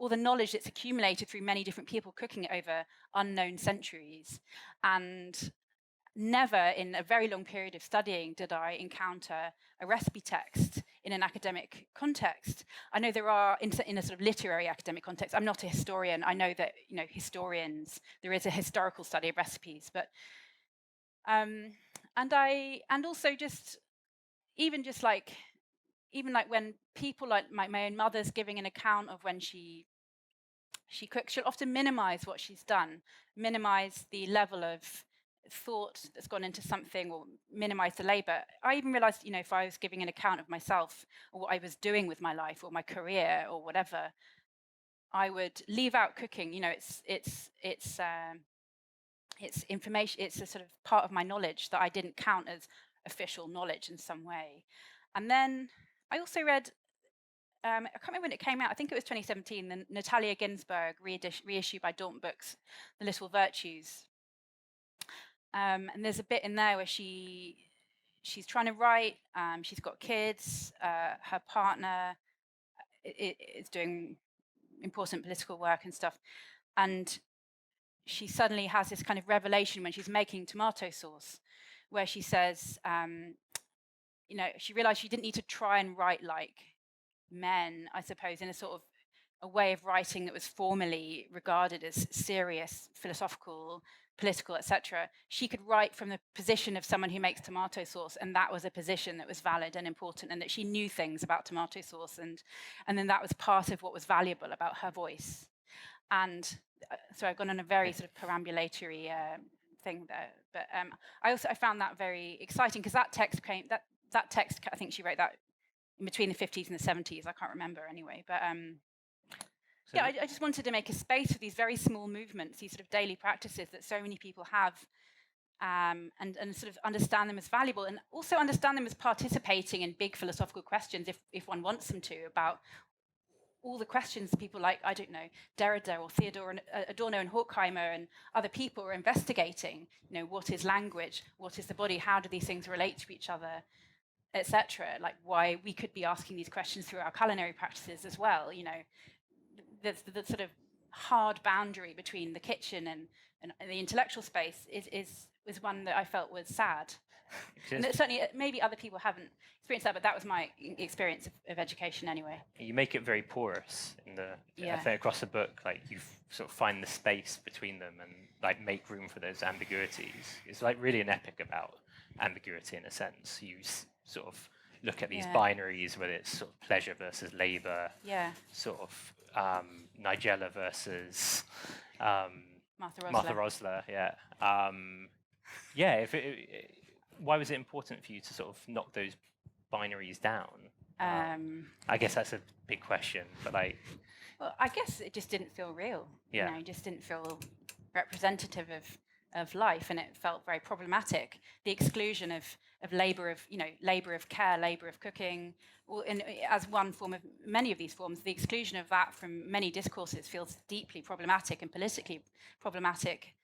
the knowledge that's accumulated through many different people cooking it over unknown centuries. And never in a very long period of studying did I encounter a recipe text in an academic context. I know there are, in a sort of literary academic context, I'm not a historian. I know that, historians, there is a historical study of recipes, but, and also just, even like when people like my own mother's giving an account of when she cooks, she'll often minimize what she's done, minimize the level of thought that's gone into something, or minimize the labor. I even realized, if I was giving an account of myself or what I was doing with my life or my career or whatever, I would leave out cooking. It's information. It's a sort of part of my knowledge that I didn't count as official knowledge in some way. And then I also read, I can't remember when it came out, I think it was 2017, the Natalia Ginzburg reissue by Daunt Books, The Little Virtues. And there's a bit in there where she's trying to write, she's got kids, her partner is doing important political work and stuff, and she suddenly has this kind of revelation when she's making tomato sauce, where she says, she realized she didn't need to try and write like men, I suppose, in a sort of a way of writing that was formally regarded as serious, philosophical, political, etc. She could write from the position of someone who makes tomato sauce, and that was a position that was valid and important, and that she knew things about tomato sauce, and then that was part of what was valuable about her voice. And so I've gone on a very sort of perambulatory thing there, but I found that very exciting, because that text I think she wrote that in between the 50s and the 70s. I can't remember anyway, but I just wanted to make a space for these very small movements, these sort of daily practices that so many people have, and sort of understand them as valuable, and also understand them as participating in big philosophical questions, if one wants them to, about all the questions people like, I don't know, Derrida or Theodor and Adorno and Horkheimer and other people are investigating. What is language? What is the body? How do these things relate to each other, etc. Like why we could be asking these questions through our culinary practices as well. The sort of hard boundary between the kitchen and the intellectual space is one that I felt was sad. And certainly, maybe other people haven't experienced that, but that was my experience of education anyway. You make it very porous in I think across the book, like you sort of find the space between them and like make room for those ambiguities. It's like really an epic about ambiguity in a sense. You sort of look at these binaries, whether it's sort of pleasure versus labor, sort of Nigella versus Martha Rosler, why was it important for you to sort of knock those binaries down? I guess that's a big question, but well, I guess it just didn't feel real. It just didn't feel representative of of life, and it felt very problematic. The exclusion of labour of care, labour of cooking, as one form of many of these forms, the exclusion of that from many discourses feels deeply problematic and politically problematic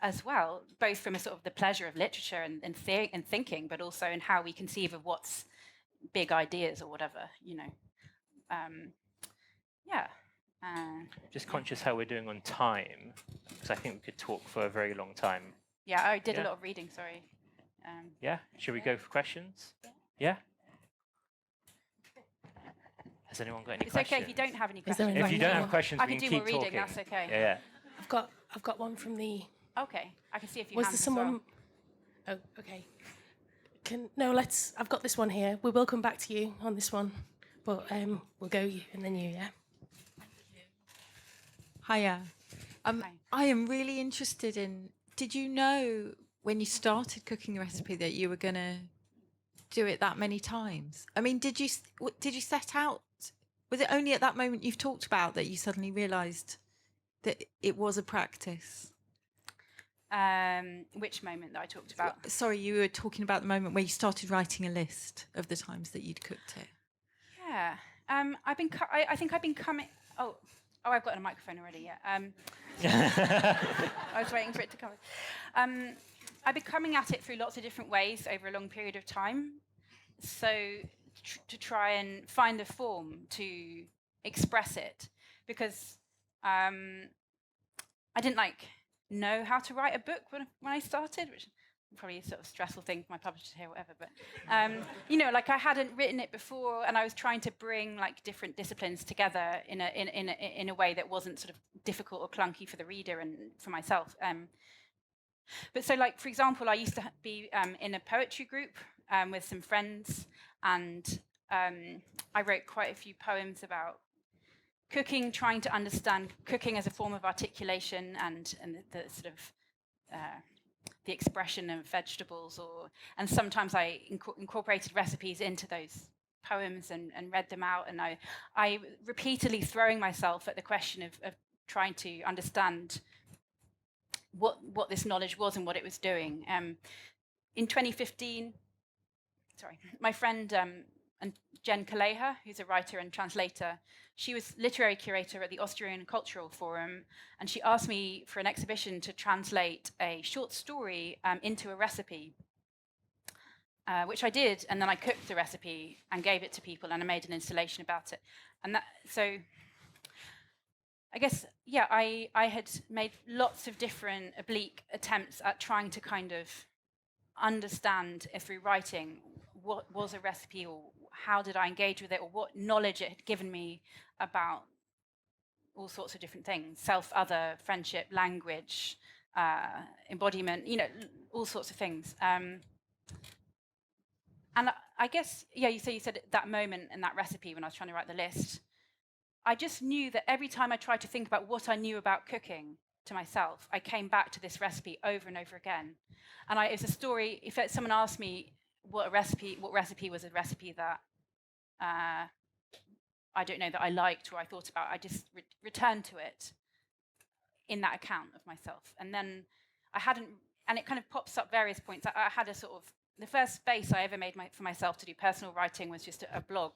as well, both from a sort of the pleasure of literature and thinking, but also in how we conceive of what's big ideas or whatever, Just conscious how we're doing on time, because I think we could talk for a very long time. Yeah, I did a lot of reading, sorry. Yeah, should we go for questions? Yeah? Has anyone got any questions? It's okay if you don't have any questions. If you don't have questions, I we can can do keep more reading, talking. that's okay. Yeah. I've got one from the... Okay, I can see if you Was have there as someone... well. Oh, okay. I've got this one here. We will come back to you on this one, but we'll go you and then you, yeah? Hiya. Hi. I am really interested in, did you know when you started cooking the recipe that you were going to do it that many times? I mean, did you set out, was it only at that moment you've talked about that you suddenly realised that it was a practice? Which moment that I talked about? Sorry, you were talking about the moment where you started writing a list of the times that you'd cooked it. Yeah. I think I've been coming... Oh, I've got a microphone already, yeah. I was waiting for it to come. I've been coming at it through lots of different ways over a long period of time. So to try and find a form to express it, because I didn't know how to write a book when I started, which is probably a sort of stressful thing for my publisher to hear, whatever. But I hadn't written it before, and I was trying to bring different disciplines together in a way that wasn't sort of difficult or clunky for the reader and for myself. But so, for example, I used to be in a poetry group with some friends, and I wrote quite a few poems about cooking, trying to understand cooking as a form of articulation and the sort of the expression of vegetables, and sometimes I incorporated recipes into those poems and read them out, and I repeatedly throwing myself at the question of trying to understand what this knowledge was and what it was doing. In 2015, my friend Jen Kaleha, who's a writer and translator, she was literary curator at the Austrian Cultural Forum, and she asked me for an exhibition to translate a short story into a recipe, which I did, and then I cooked the recipe and gave it to people, and I made an installation about it. And so I guess, I had made lots of different oblique attempts at trying to kind of understand through writing what was a recipe, or how did I engage with it, or what knowledge it had given me about all sorts of different things: self, other, friendship, language, embodiment, all sorts of things. And I guess, you said at that moment in that recipe when I was trying to write the list, I just knew that every time I tried to think about what I knew about cooking to myself, I came back to this recipe over and over again. And it's a story. If someone asked me what recipe was a recipe that I don't know, that I liked or I thought about, I just returned to it in that account of myself. And then and it kind of pops up various points. I had a sort of, the first space I ever made for myself to do personal writing was just a blog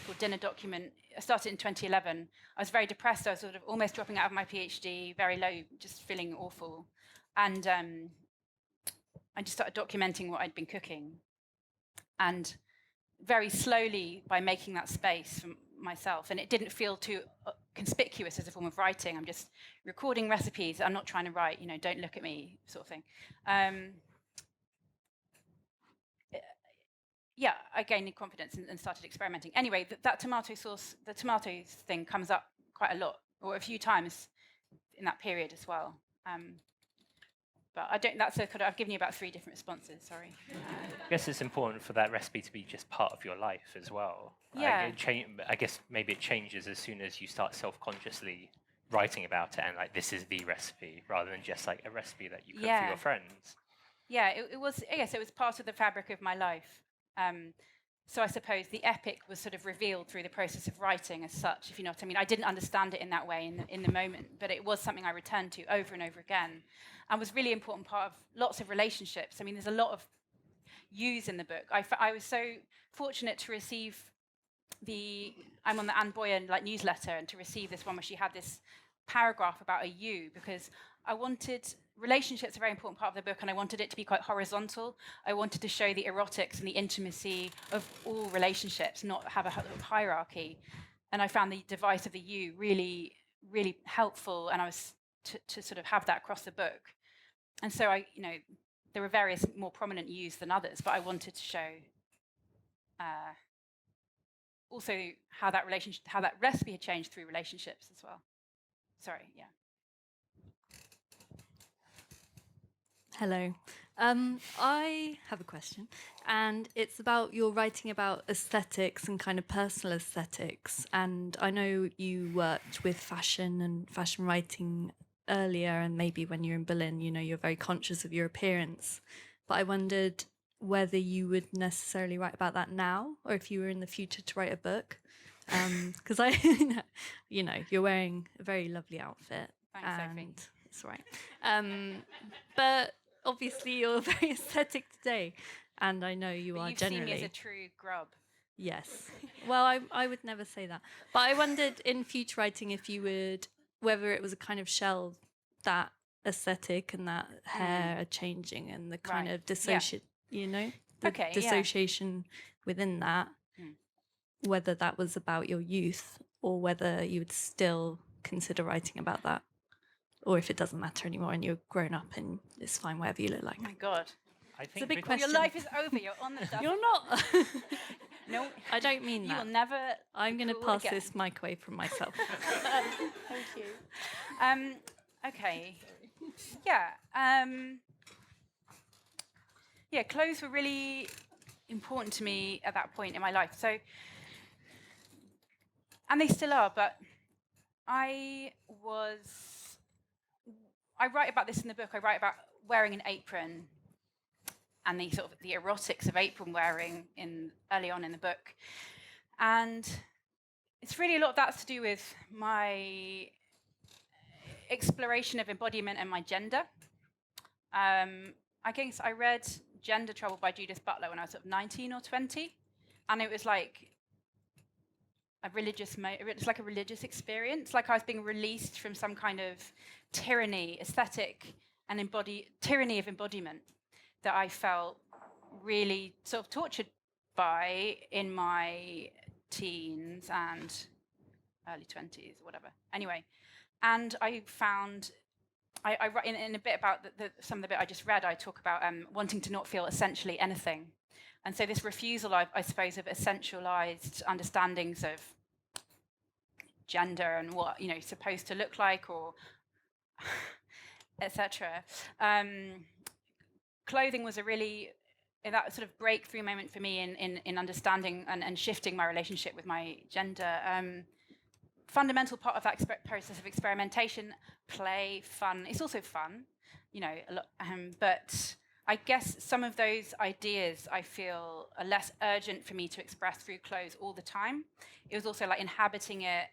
called Dinner Document. I started in 2011. I was very depressed. I was sort of almost dropping out of my PhD, very low, just feeling awful. And I just started documenting what I'd been cooking. And very slowly, by making that space for myself, and it didn't feel too conspicuous as a form of writing. I'm just recording recipes. I'm not trying to write, don't look at me, sort of thing. I gained confidence and started experimenting. Anyway, that tomato sauce, the tomatoes thing comes up quite a lot, or a few times in that period as well. But I don't. I've given you about 3 different responses. Sorry. I guess it's important for that recipe to be just part of your life as well. Yeah. I guess maybe it changes as soon as you start self-consciously writing about it, and this is the recipe, rather than just a recipe that you cook for your friends. Yeah, it was. I guess it was part of the fabric of my life. So I suppose the epic was sort of revealed through the process of writing as such, if you know what I mean. I didn't understand it in that way in the moment, but it was something I returned to over and over again and was really important part of lots of relationships. I mean, there's a lot of yous in the book. I was so fortunate to receive I'm on the Anne Boyer newsletter, and to receive this one where she had this paragraph about a you, because I wanted, relationships are a very important part of the book, and I wanted it to be quite horizontal. I wanted to show the erotics and the intimacy of all relationships, not have a hierarchy. And I found the device of the you really, really helpful, and I was to sort of have that across the book. And so there were various more prominent yous than others, but I wanted to show also how that recipe had changed through relationships as well. Sorry, yeah. Hello. I have a question, and it's about your writing about aesthetics and kind of personal aesthetics. And I know you worked with fashion and fashion writing earlier, and maybe when you're in Berlin, you're very conscious of your appearance. But I wondered whether you would necessarily write about that now, or if you were in the future to write a book. Because you're wearing a very lovely outfit. Thanks, Sophie. It's all right. But obviously you're very aesthetic today, and I know you are generally. You've seen me as a true grub. Yes. Well, I would never say that. But I wondered in future writing if you would, whether it was a kind of shell, that aesthetic and that hair are changing, and the kind of dissociation within that, whether that was about your youth or whether you would still consider writing about that, or if it doesn't matter anymore and you're grown up and it's fine whatever you look like. Oh my God. I think It's a big because- question. Your life is over. You're on the stuff. You're not. No, I don't mean you that. will never. I'm going to cool pass again. this mic away from myself. Thank you. Okay. Yeah. Yeah. Clothes were really important to me at that point in my life. So, and they still are. But I write about this in the book. I write about wearing an apron and the sort of the erotics of apron wearing early on in the book. And it's really a lot of that's to do with my exploration of embodiment and my gender. I guess I read Gender Trouble by Judith Butler when I was sort of 19 or 20. And it was like it's like a religious experience, like I was being released from some kind of tyranny, aesthetic and tyranny of embodiment that I felt really sort of tortured by in my teens and early 20s or whatever. Anyway, and I found, I write in a bit about some of the bit I just read, I talk about wanting to not feel essentially anything. And so this refusal, I suppose, of essentialized understandings of gender and what, supposed to look like, or etc. Clothing was a really, that sort of breakthrough moment for me in understanding and shifting my relationship with my gender. Fundamental part of that process of experimentation, play, fun. It's also fun, a lot, but I guess some of those ideas I feel are less urgent for me to express through clothes all the time. It was also like inhabiting it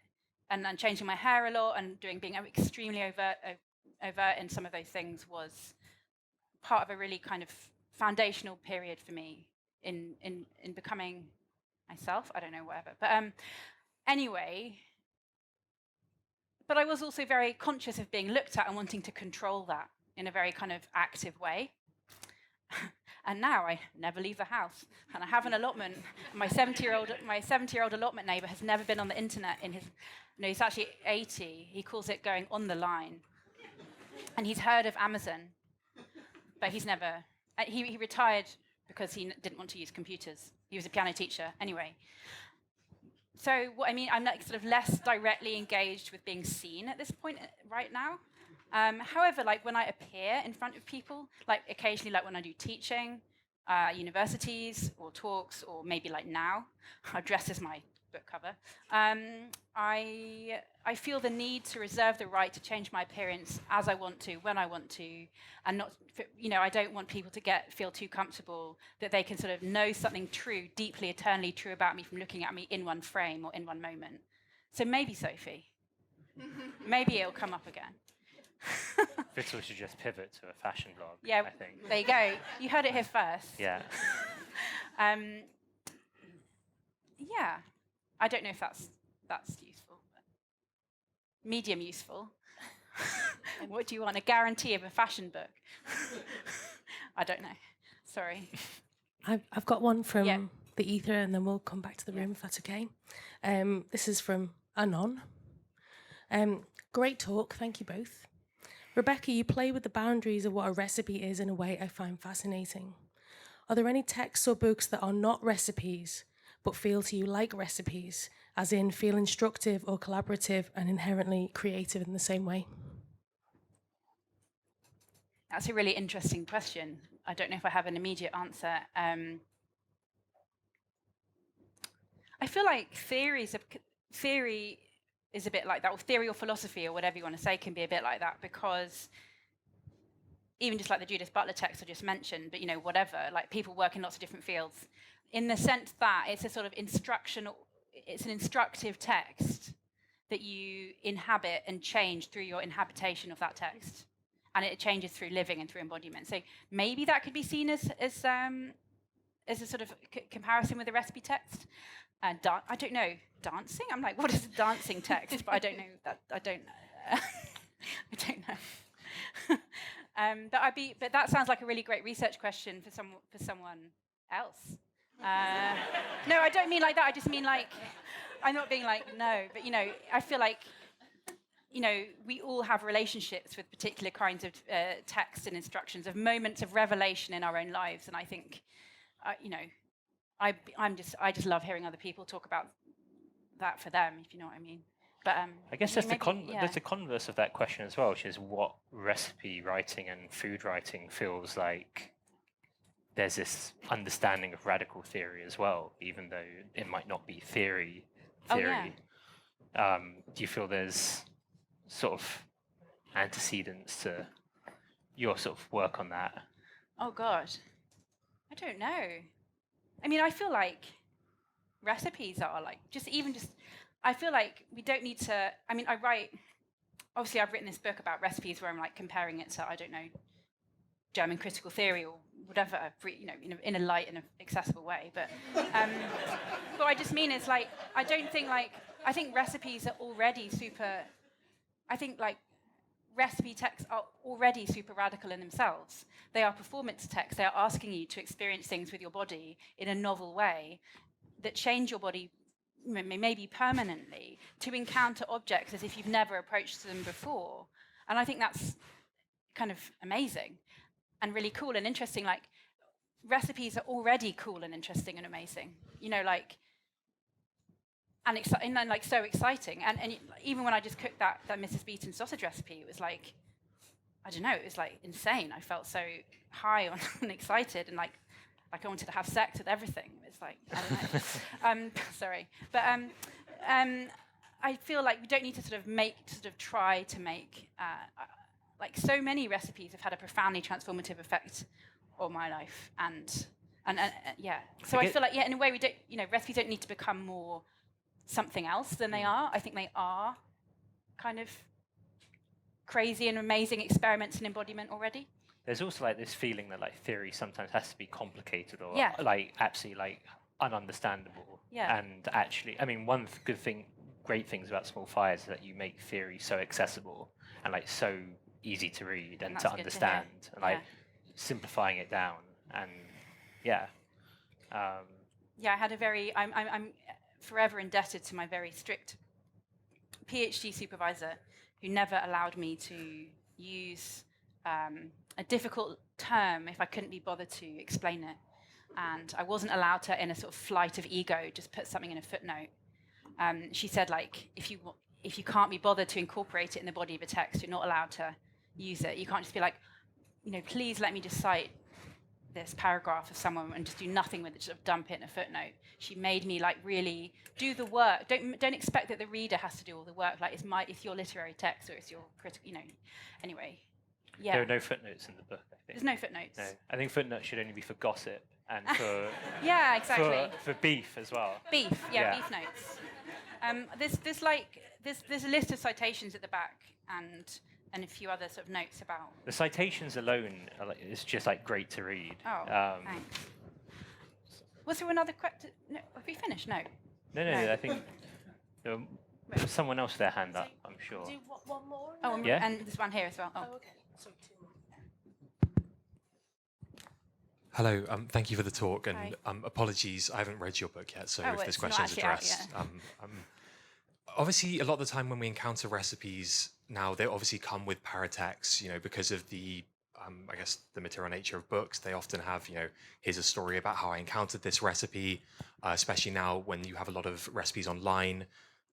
and changing my hair a lot and being extremely overt in some of those things was part of a really kind of foundational period for me in becoming myself. I don't know, whatever. But anyway, but I was also very conscious of being looked at and wanting to control that in a very kind of active way. And now I never leave the house, and I have an allotment. My 70-year-old allotment neighbour has never been on the internet he's actually 80. He calls it going on the line, and he's heard of Amazon, but he's never. He retired because he didn't want to use computers. He was a piano teacher anyway. So what I mean, I'm like sort of less directly engaged with being seen at this point right now. However, like when I appear in front of people, like occasionally, like when I do teaching, universities or talks, or maybe like now, I dress as my book cover. I feel the need to reserve the right to change my appearance as I want to, when I want to, and not, I don't want people to feel too comfortable that they can sort of know something true, deeply, eternally true about me from looking at me in one frame or in one moment. So maybe, Sophie, maybe it'll come up again. Vittles should just pivot to a fashion blog, Yeah, I think. there you go. You heard it here first. Yeah. Yeah, I don't know if that's useful. But medium useful. What do you want? A guarantee of a fashion book? I don't know. Sorry. I've got one from the ether, and then we'll come back to the room if that's okay. This is from Anon. Great talk, thank you both. Rebecca, you play with the boundaries of what a recipe is in a way I find fascinating. Are there any texts or books that are not recipes, but feel to you like recipes, as in feel instructive or collaborative and inherently creative in the same way? That's a really interesting question. I don't know if I have an immediate answer. I feel like theory is a bit like that, or theory or philosophy or whatever you want to say can be a bit like that, because even just like the Judith Butler text I just mentioned, but whatever, like people work in lots of different fields, in the sense that it's a sort of it's an instructive text that you inhabit and change through your inhabitation of that text. And it changes through living and through embodiment. So maybe that could be seen as a sort of comparison with the recipe text. I don't know, dancing? I'm like, what is a dancing text? But I don't know that. I don't know. I don't know. But that sounds like a really great research question for someone else. No, I don't mean like that. I just mean like, I'm not being like no, but I feel like we all have relationships with particular kinds of texts and instructions, of moments of revelation in our own lives, and I think, I just love hearing other people talk about that for them, if you know what I mean. But I guess there's the converse of that question as well, which is what recipe writing and food writing feels like. There's this understanding of radical theory as well, even though it might not be theory. Oh, yeah. Do you feel there's sort of antecedents to your sort of work on that? Oh God, I don't know. I mean, I feel like recipes are like I feel like we don't need to. I mean, obviously I've written this book about recipes where I'm like comparing it to, I don't know, German critical theory or whatever, in a light and accessible way. But what I just mean is like, I think recipes are already super. I think like recipe texts are already super radical in themselves. They are performance texts. They are asking you to experience things with your body in a novel way that change your body maybe permanently, to encounter objects as if you've never approached them before. And I think that's kind of amazing and really cool and interesting. Like, recipes are already cool and interesting and amazing, and like so exciting. And even when I just cooked that Mrs. Beaton sausage recipe, it was like, I don't know, it was like insane. I felt so high on and excited, and like I wanted to have sex with everything. It's like, I don't know. Sorry, but I feel like we don't need to try to make. Like, so many recipes have had a profoundly transformative effect on my life, and yeah. So I feel like, in a way, we don't. Recipes don't need to become more something else than they are. I think they are kind of crazy and amazing experiments in embodiment already. There's also like this feeling that like theory sometimes has to be complicated or like absolutely like ununderstandable. Yeah. And actually, I mean, one great things about Small Fires is that you make theory so accessible and like so easy to read and to understand, and like simplifying it down. And I had I'm forever indebted to my very strict PhD supervisor, who never allowed me to use a difficult term if I couldn't be bothered to explain it. And I wasn't allowed to, in a sort of flight of ego, just put something in a footnote. She said, like, if you can't be bothered to incorporate it in the body of a text, you're not allowed to use it. You can't just be like, please let me just cite this paragraph of someone and just do nothing with it, just dump it in a footnote. She made me like really do the work. Don't expect that the reader has to do all the work. Like it's your literary text or it's your critical, Anyway, yeah. There are no footnotes in the book, I think. There's no footnotes. No, I think footnotes should only be for gossip and for yeah, exactly. for beef as well. Beef beef notes. There's a list of citations at the back and a few other sort of notes about. The citations alone is just like great to read. Oh, thanks. Was there another question? No, have we finished? No. No. I think there was someone else with their hand up, I'm sure. Do one more? Oh, yeah. And there's one here as well. Oh, okay. So 2 more. Hello, thank you for the talk, and Hi. Apologies, I haven't read your book yet, so if this it's not question is actually out addressed. Obviously, a lot of the time when we encounter recipes now, they obviously come with paratext, because of the, I guess, the material nature of books. They often have, here's a story about how I encountered this recipe, especially now when you have a lot of recipes online.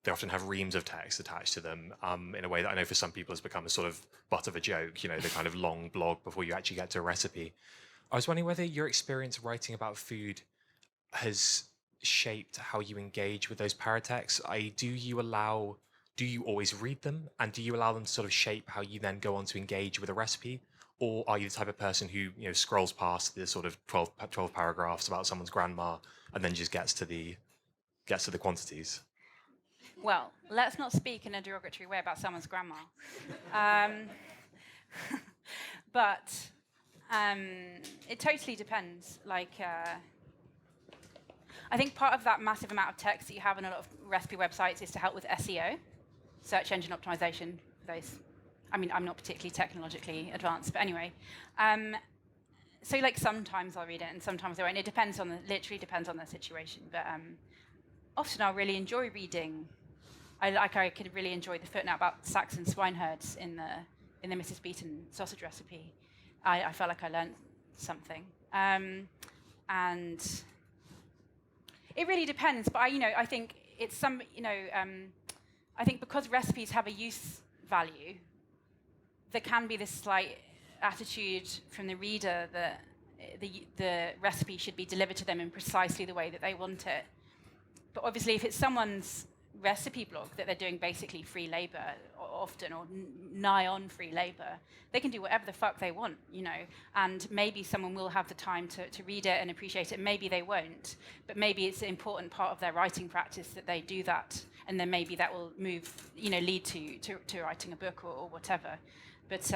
They often have reams of text attached to them in a way that I know for some people has become a sort of butt of a joke, the kind of long blog before you actually get to a recipe. I was wondering whether your experience writing about food has shaped how you engage with those paratexts. Do you always read them, and do you allow them to sort of shape how you then go on to engage with a recipe? Or are you the type of person who scrolls past the sort of 12 paragraphs about someone's grandma and then just gets to the quantities? Well, let's not speak in a derogatory way about someone's grandma. But it totally depends. I think part of that massive amount of text that you have on a lot of recipe websites is to help with SEO, search engine optimization. For those, I'm not particularly technologically advanced, but anyway. So sometimes I'll read it and sometimes I won't. It literally depends on the situation. But often I'll really enjoy reading. I could really enjoy the footnote about Saxon swineherds in the Mrs. Beeton sausage recipe. I felt like I learned something, and it really depends. But I think it's I think because recipes have a use value, there can be this slight attitude from the reader that the recipe should be delivered to them in precisely the way that they want it. But obviously, if it's someone's recipe blog that they're doing basically free labor often, or nigh on free labor, they can do whatever the fuck they want, and maybe someone will have the time to read it and appreciate it, maybe they won't, but maybe it's an important part of their writing practice that they do that, and then maybe that will lead to writing a book or whatever. But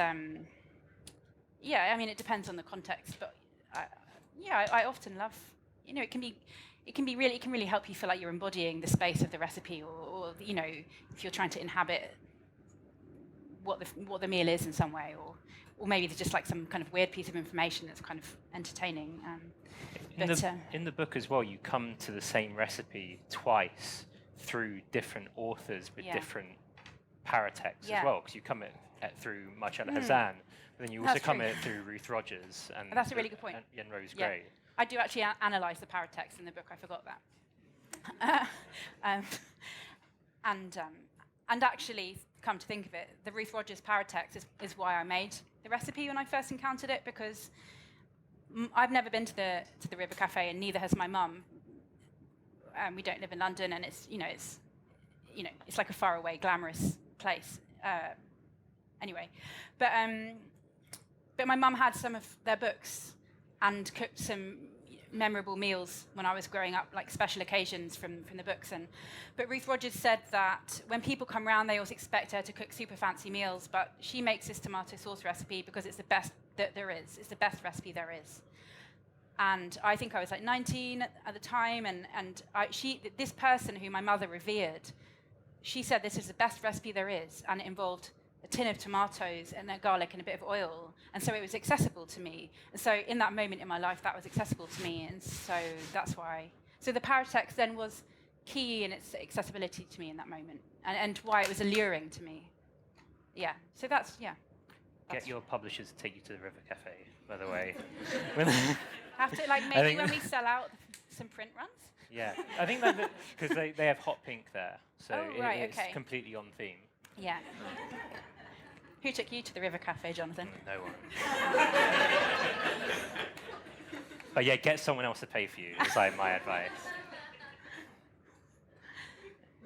it depends on the context, but I often love, it can really help you feel like you're embodying the space of the recipe, or if you're trying to inhabit what the meal is in some way, or maybe there's just some kind of weird piece of information that's kind of entertaining. In the book as well, you come to the same recipe twice through different authors with different paratexts as well, because you come at through Marcella Hazan, but then you also come at it through Ruth Rogers and that's a really good point. And Rose Gray. I do actually analyse the paratext in the book. I forgot that. And actually, come to think of it, the Ruth Rogers paratext is why I made the recipe when I first encountered it, because I've never been to the River Cafe, and neither has my mum. We don't live in London, and it's like a faraway, glamorous place. Anyway, but my mum had some of their books and cooked some memorable meals when I was growing up, like special occasions from the books. But Ruth Rogers said that when people come round, they always expect her to cook super fancy meals, but she makes this tomato sauce recipe because it's the best that there is. It's the best recipe there is. And I think I was 19 at the time, and this person who my mother revered, she said this is the best recipe there is, and it involved a tin of tomatoes and garlic and a bit of oil, and so it was accessible to me. And so in that moment in my life, that was accessible to me, and so that's why. So the paratext then was key in its accessibility to me in that moment, and why it was alluring to me. Yeah. So that's Get your publishers to take you to the River Cafe, by the way. Have to maybe when we sell out some print runs. Yeah, I think that because they have hot pink there, so it's okay. completely on theme. Yeah. Who took you to the River Cafe, Jonathan? No one. But yeah, get someone else to pay for you, is like my advice.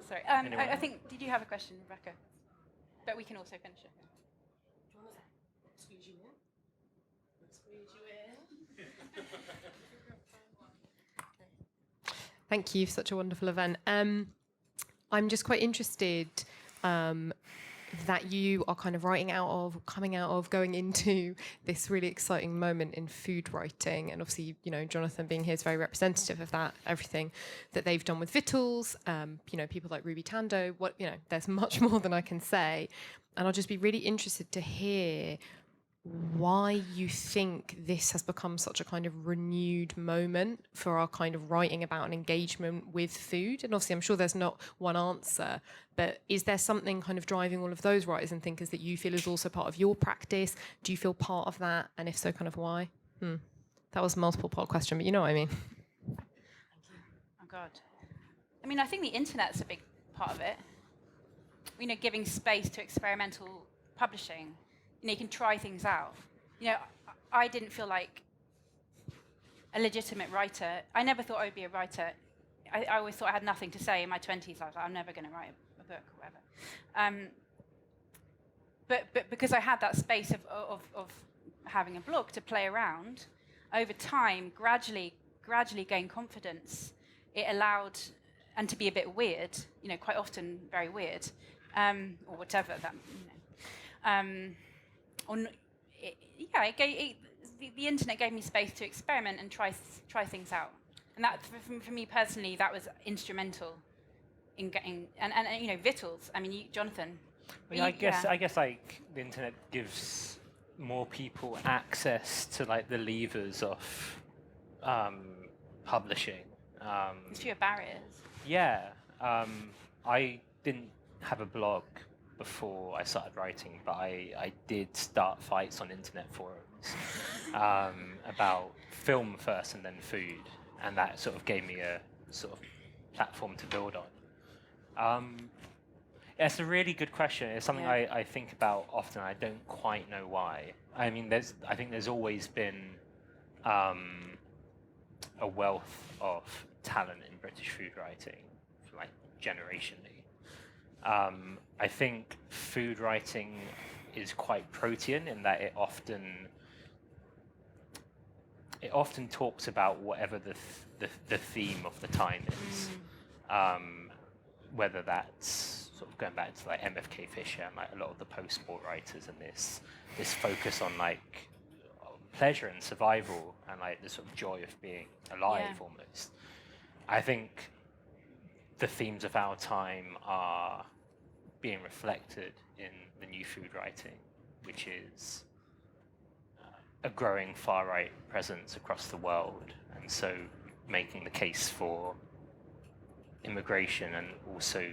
Sorry, Anyone I else? think, did you have a question, Rebecca? But we can also finish it. Squeeze you in. Squeeze you in. Thank you for such a wonderful event. I'm just quite interested that you are kind of writing out of, coming out of, going into this really exciting moment in food writing. And obviously, you know, Jonathan being here is very representative of that, everything that they've done with Vittles, you know, people like Ruby Tando, there's much more than I can say. And I'll just be really interested to hear why you think this has become such a kind of renewed moment for our kind of writing about an engagement with food. And obviously I'm sure there's not one answer, but is there something kind of driving all of those writers and thinkers that you feel is also part of your practice? Do you feel part of that? And if so, kind of why? That was a multiple part question, but you know what I mean. Oh, God. I mean, I think the internet's a big part of it. You know, giving space to experimental publishing. You know, you can try things out. You know, I didn't feel like a legitimate writer. I never thought I would be a writer. I always thought I had nothing to say in my 20s. I was like, I'm never going to write a book or whatever. But because I had that space of having a blog to play around, over time, gradually gain confidence. It allowed, and to be a bit weird, you know, quite often very weird, or whatever that, you know. The internet gave me space to experiment and try things out, and that for me personally, that was instrumental in getting and you know, Vittles. I mean, Jonathan. Well, I guess like the internet gives more people access to like the levers of publishing. There's fewer barriers. Yeah, I didn't have a blog before I started writing, but I did start fights on internet forums about film first and then food, and that sort of gave me a sort of platform to build on. Yeah, it's a really good question. It's something I think about often. I don't quite know why. I mean, I think there's always been a wealth of talent in British food writing, like generationally. I think food writing is quite protean in that it often talks about whatever the theme of the time is, whether that's sort of going back to like MFK Fisher and like a lot of the post-war writers, and this focus on like pleasure and survival and like the sort of joy of being alive almost. I think the themes of our time are being reflected in the new food writing, which is a growing far-right presence across the world, and so making the case for immigration and also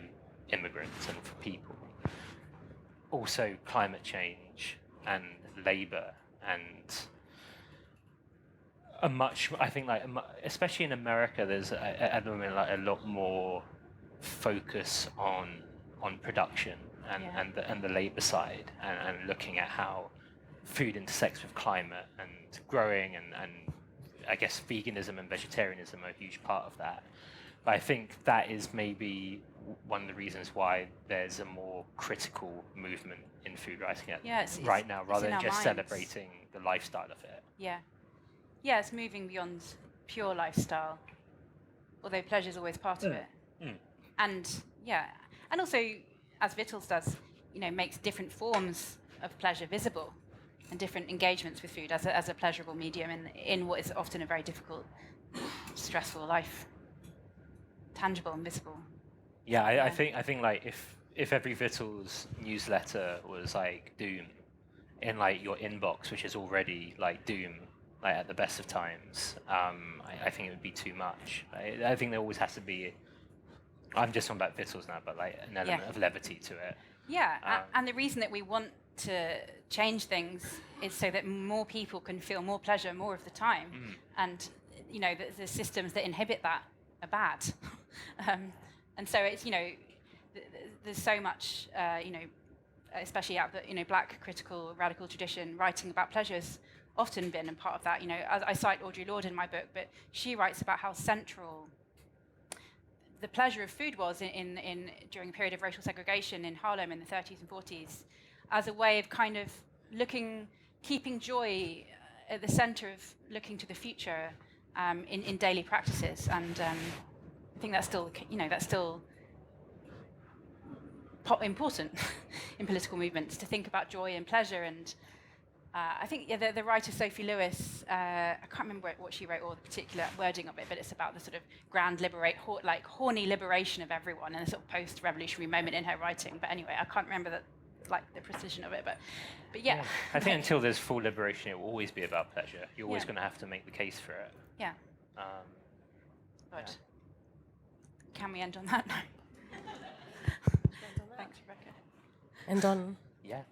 immigrants and for people. Also climate change and labour and I think like especially in America, there's at the moment like a lot more focus on production and the labour side and looking at how food intersects with climate and growing and I guess veganism and vegetarianism are a huge part of that. But I think that is maybe one of the reasons why there's a more critical movement in food writing right now, rather than just celebrating the lifestyle of it. Yeah, it's moving beyond pure lifestyle, although pleasure is always part of it. And also, as Vittles does, you know, makes different forms of pleasure visible and different engagements with food as a pleasurable medium in what is often a very difficult, stressful life, tangible and visible. Yeah, I think like if every Vittles newsletter was like doom in like your inbox, which is already like doom, like at the best of times, I think it would be too much. I think there always has to be. I'm just talking about Vittles now, but like an element of levity to it. Yeah, and the reason that we want to change things is so that more people can feel more pleasure more of the time, and you know the systems that inhibit that are bad, and so it's, you know, there's so much you know, especially out the, you know, black critical radical tradition writing about pleasures often been a part of that. I cite Audre Lorde in my book, but she writes about how central the pleasure of food was during a period of racial segregation in Harlem in the 30s and 40s, as a way of kind of keeping joy at the center of looking to the future in daily practices. And I think that's still, important in political movements, to think about joy and pleasure. And I think the writer Sophie Lewis, I can't remember what she wrote or the particular wording of it, but it's about the sort of grand horny liberation of everyone, and a sort of post-revolutionary moment in her writing. But anyway, I can't remember the precision of it, but yeah. I think until there's full liberation, it will always be about pleasure. You're always Yeah. going to have to make the case for it. Yeah. But can we end on that note? Thanks, Rebecca. And on Yeah.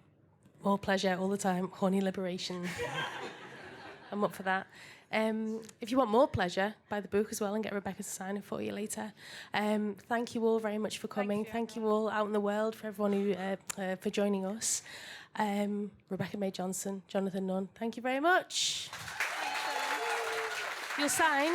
more pleasure all the time, horny liberation. I'm up for that. If you want more pleasure, buy the book as well and get Rebecca to sign it for you later. Thank you all very much for coming. Thank you all out in the world, for everyone who for joining us. Rebecca May Johnson, Jonathan Nunn, thank you very much. You'll sign.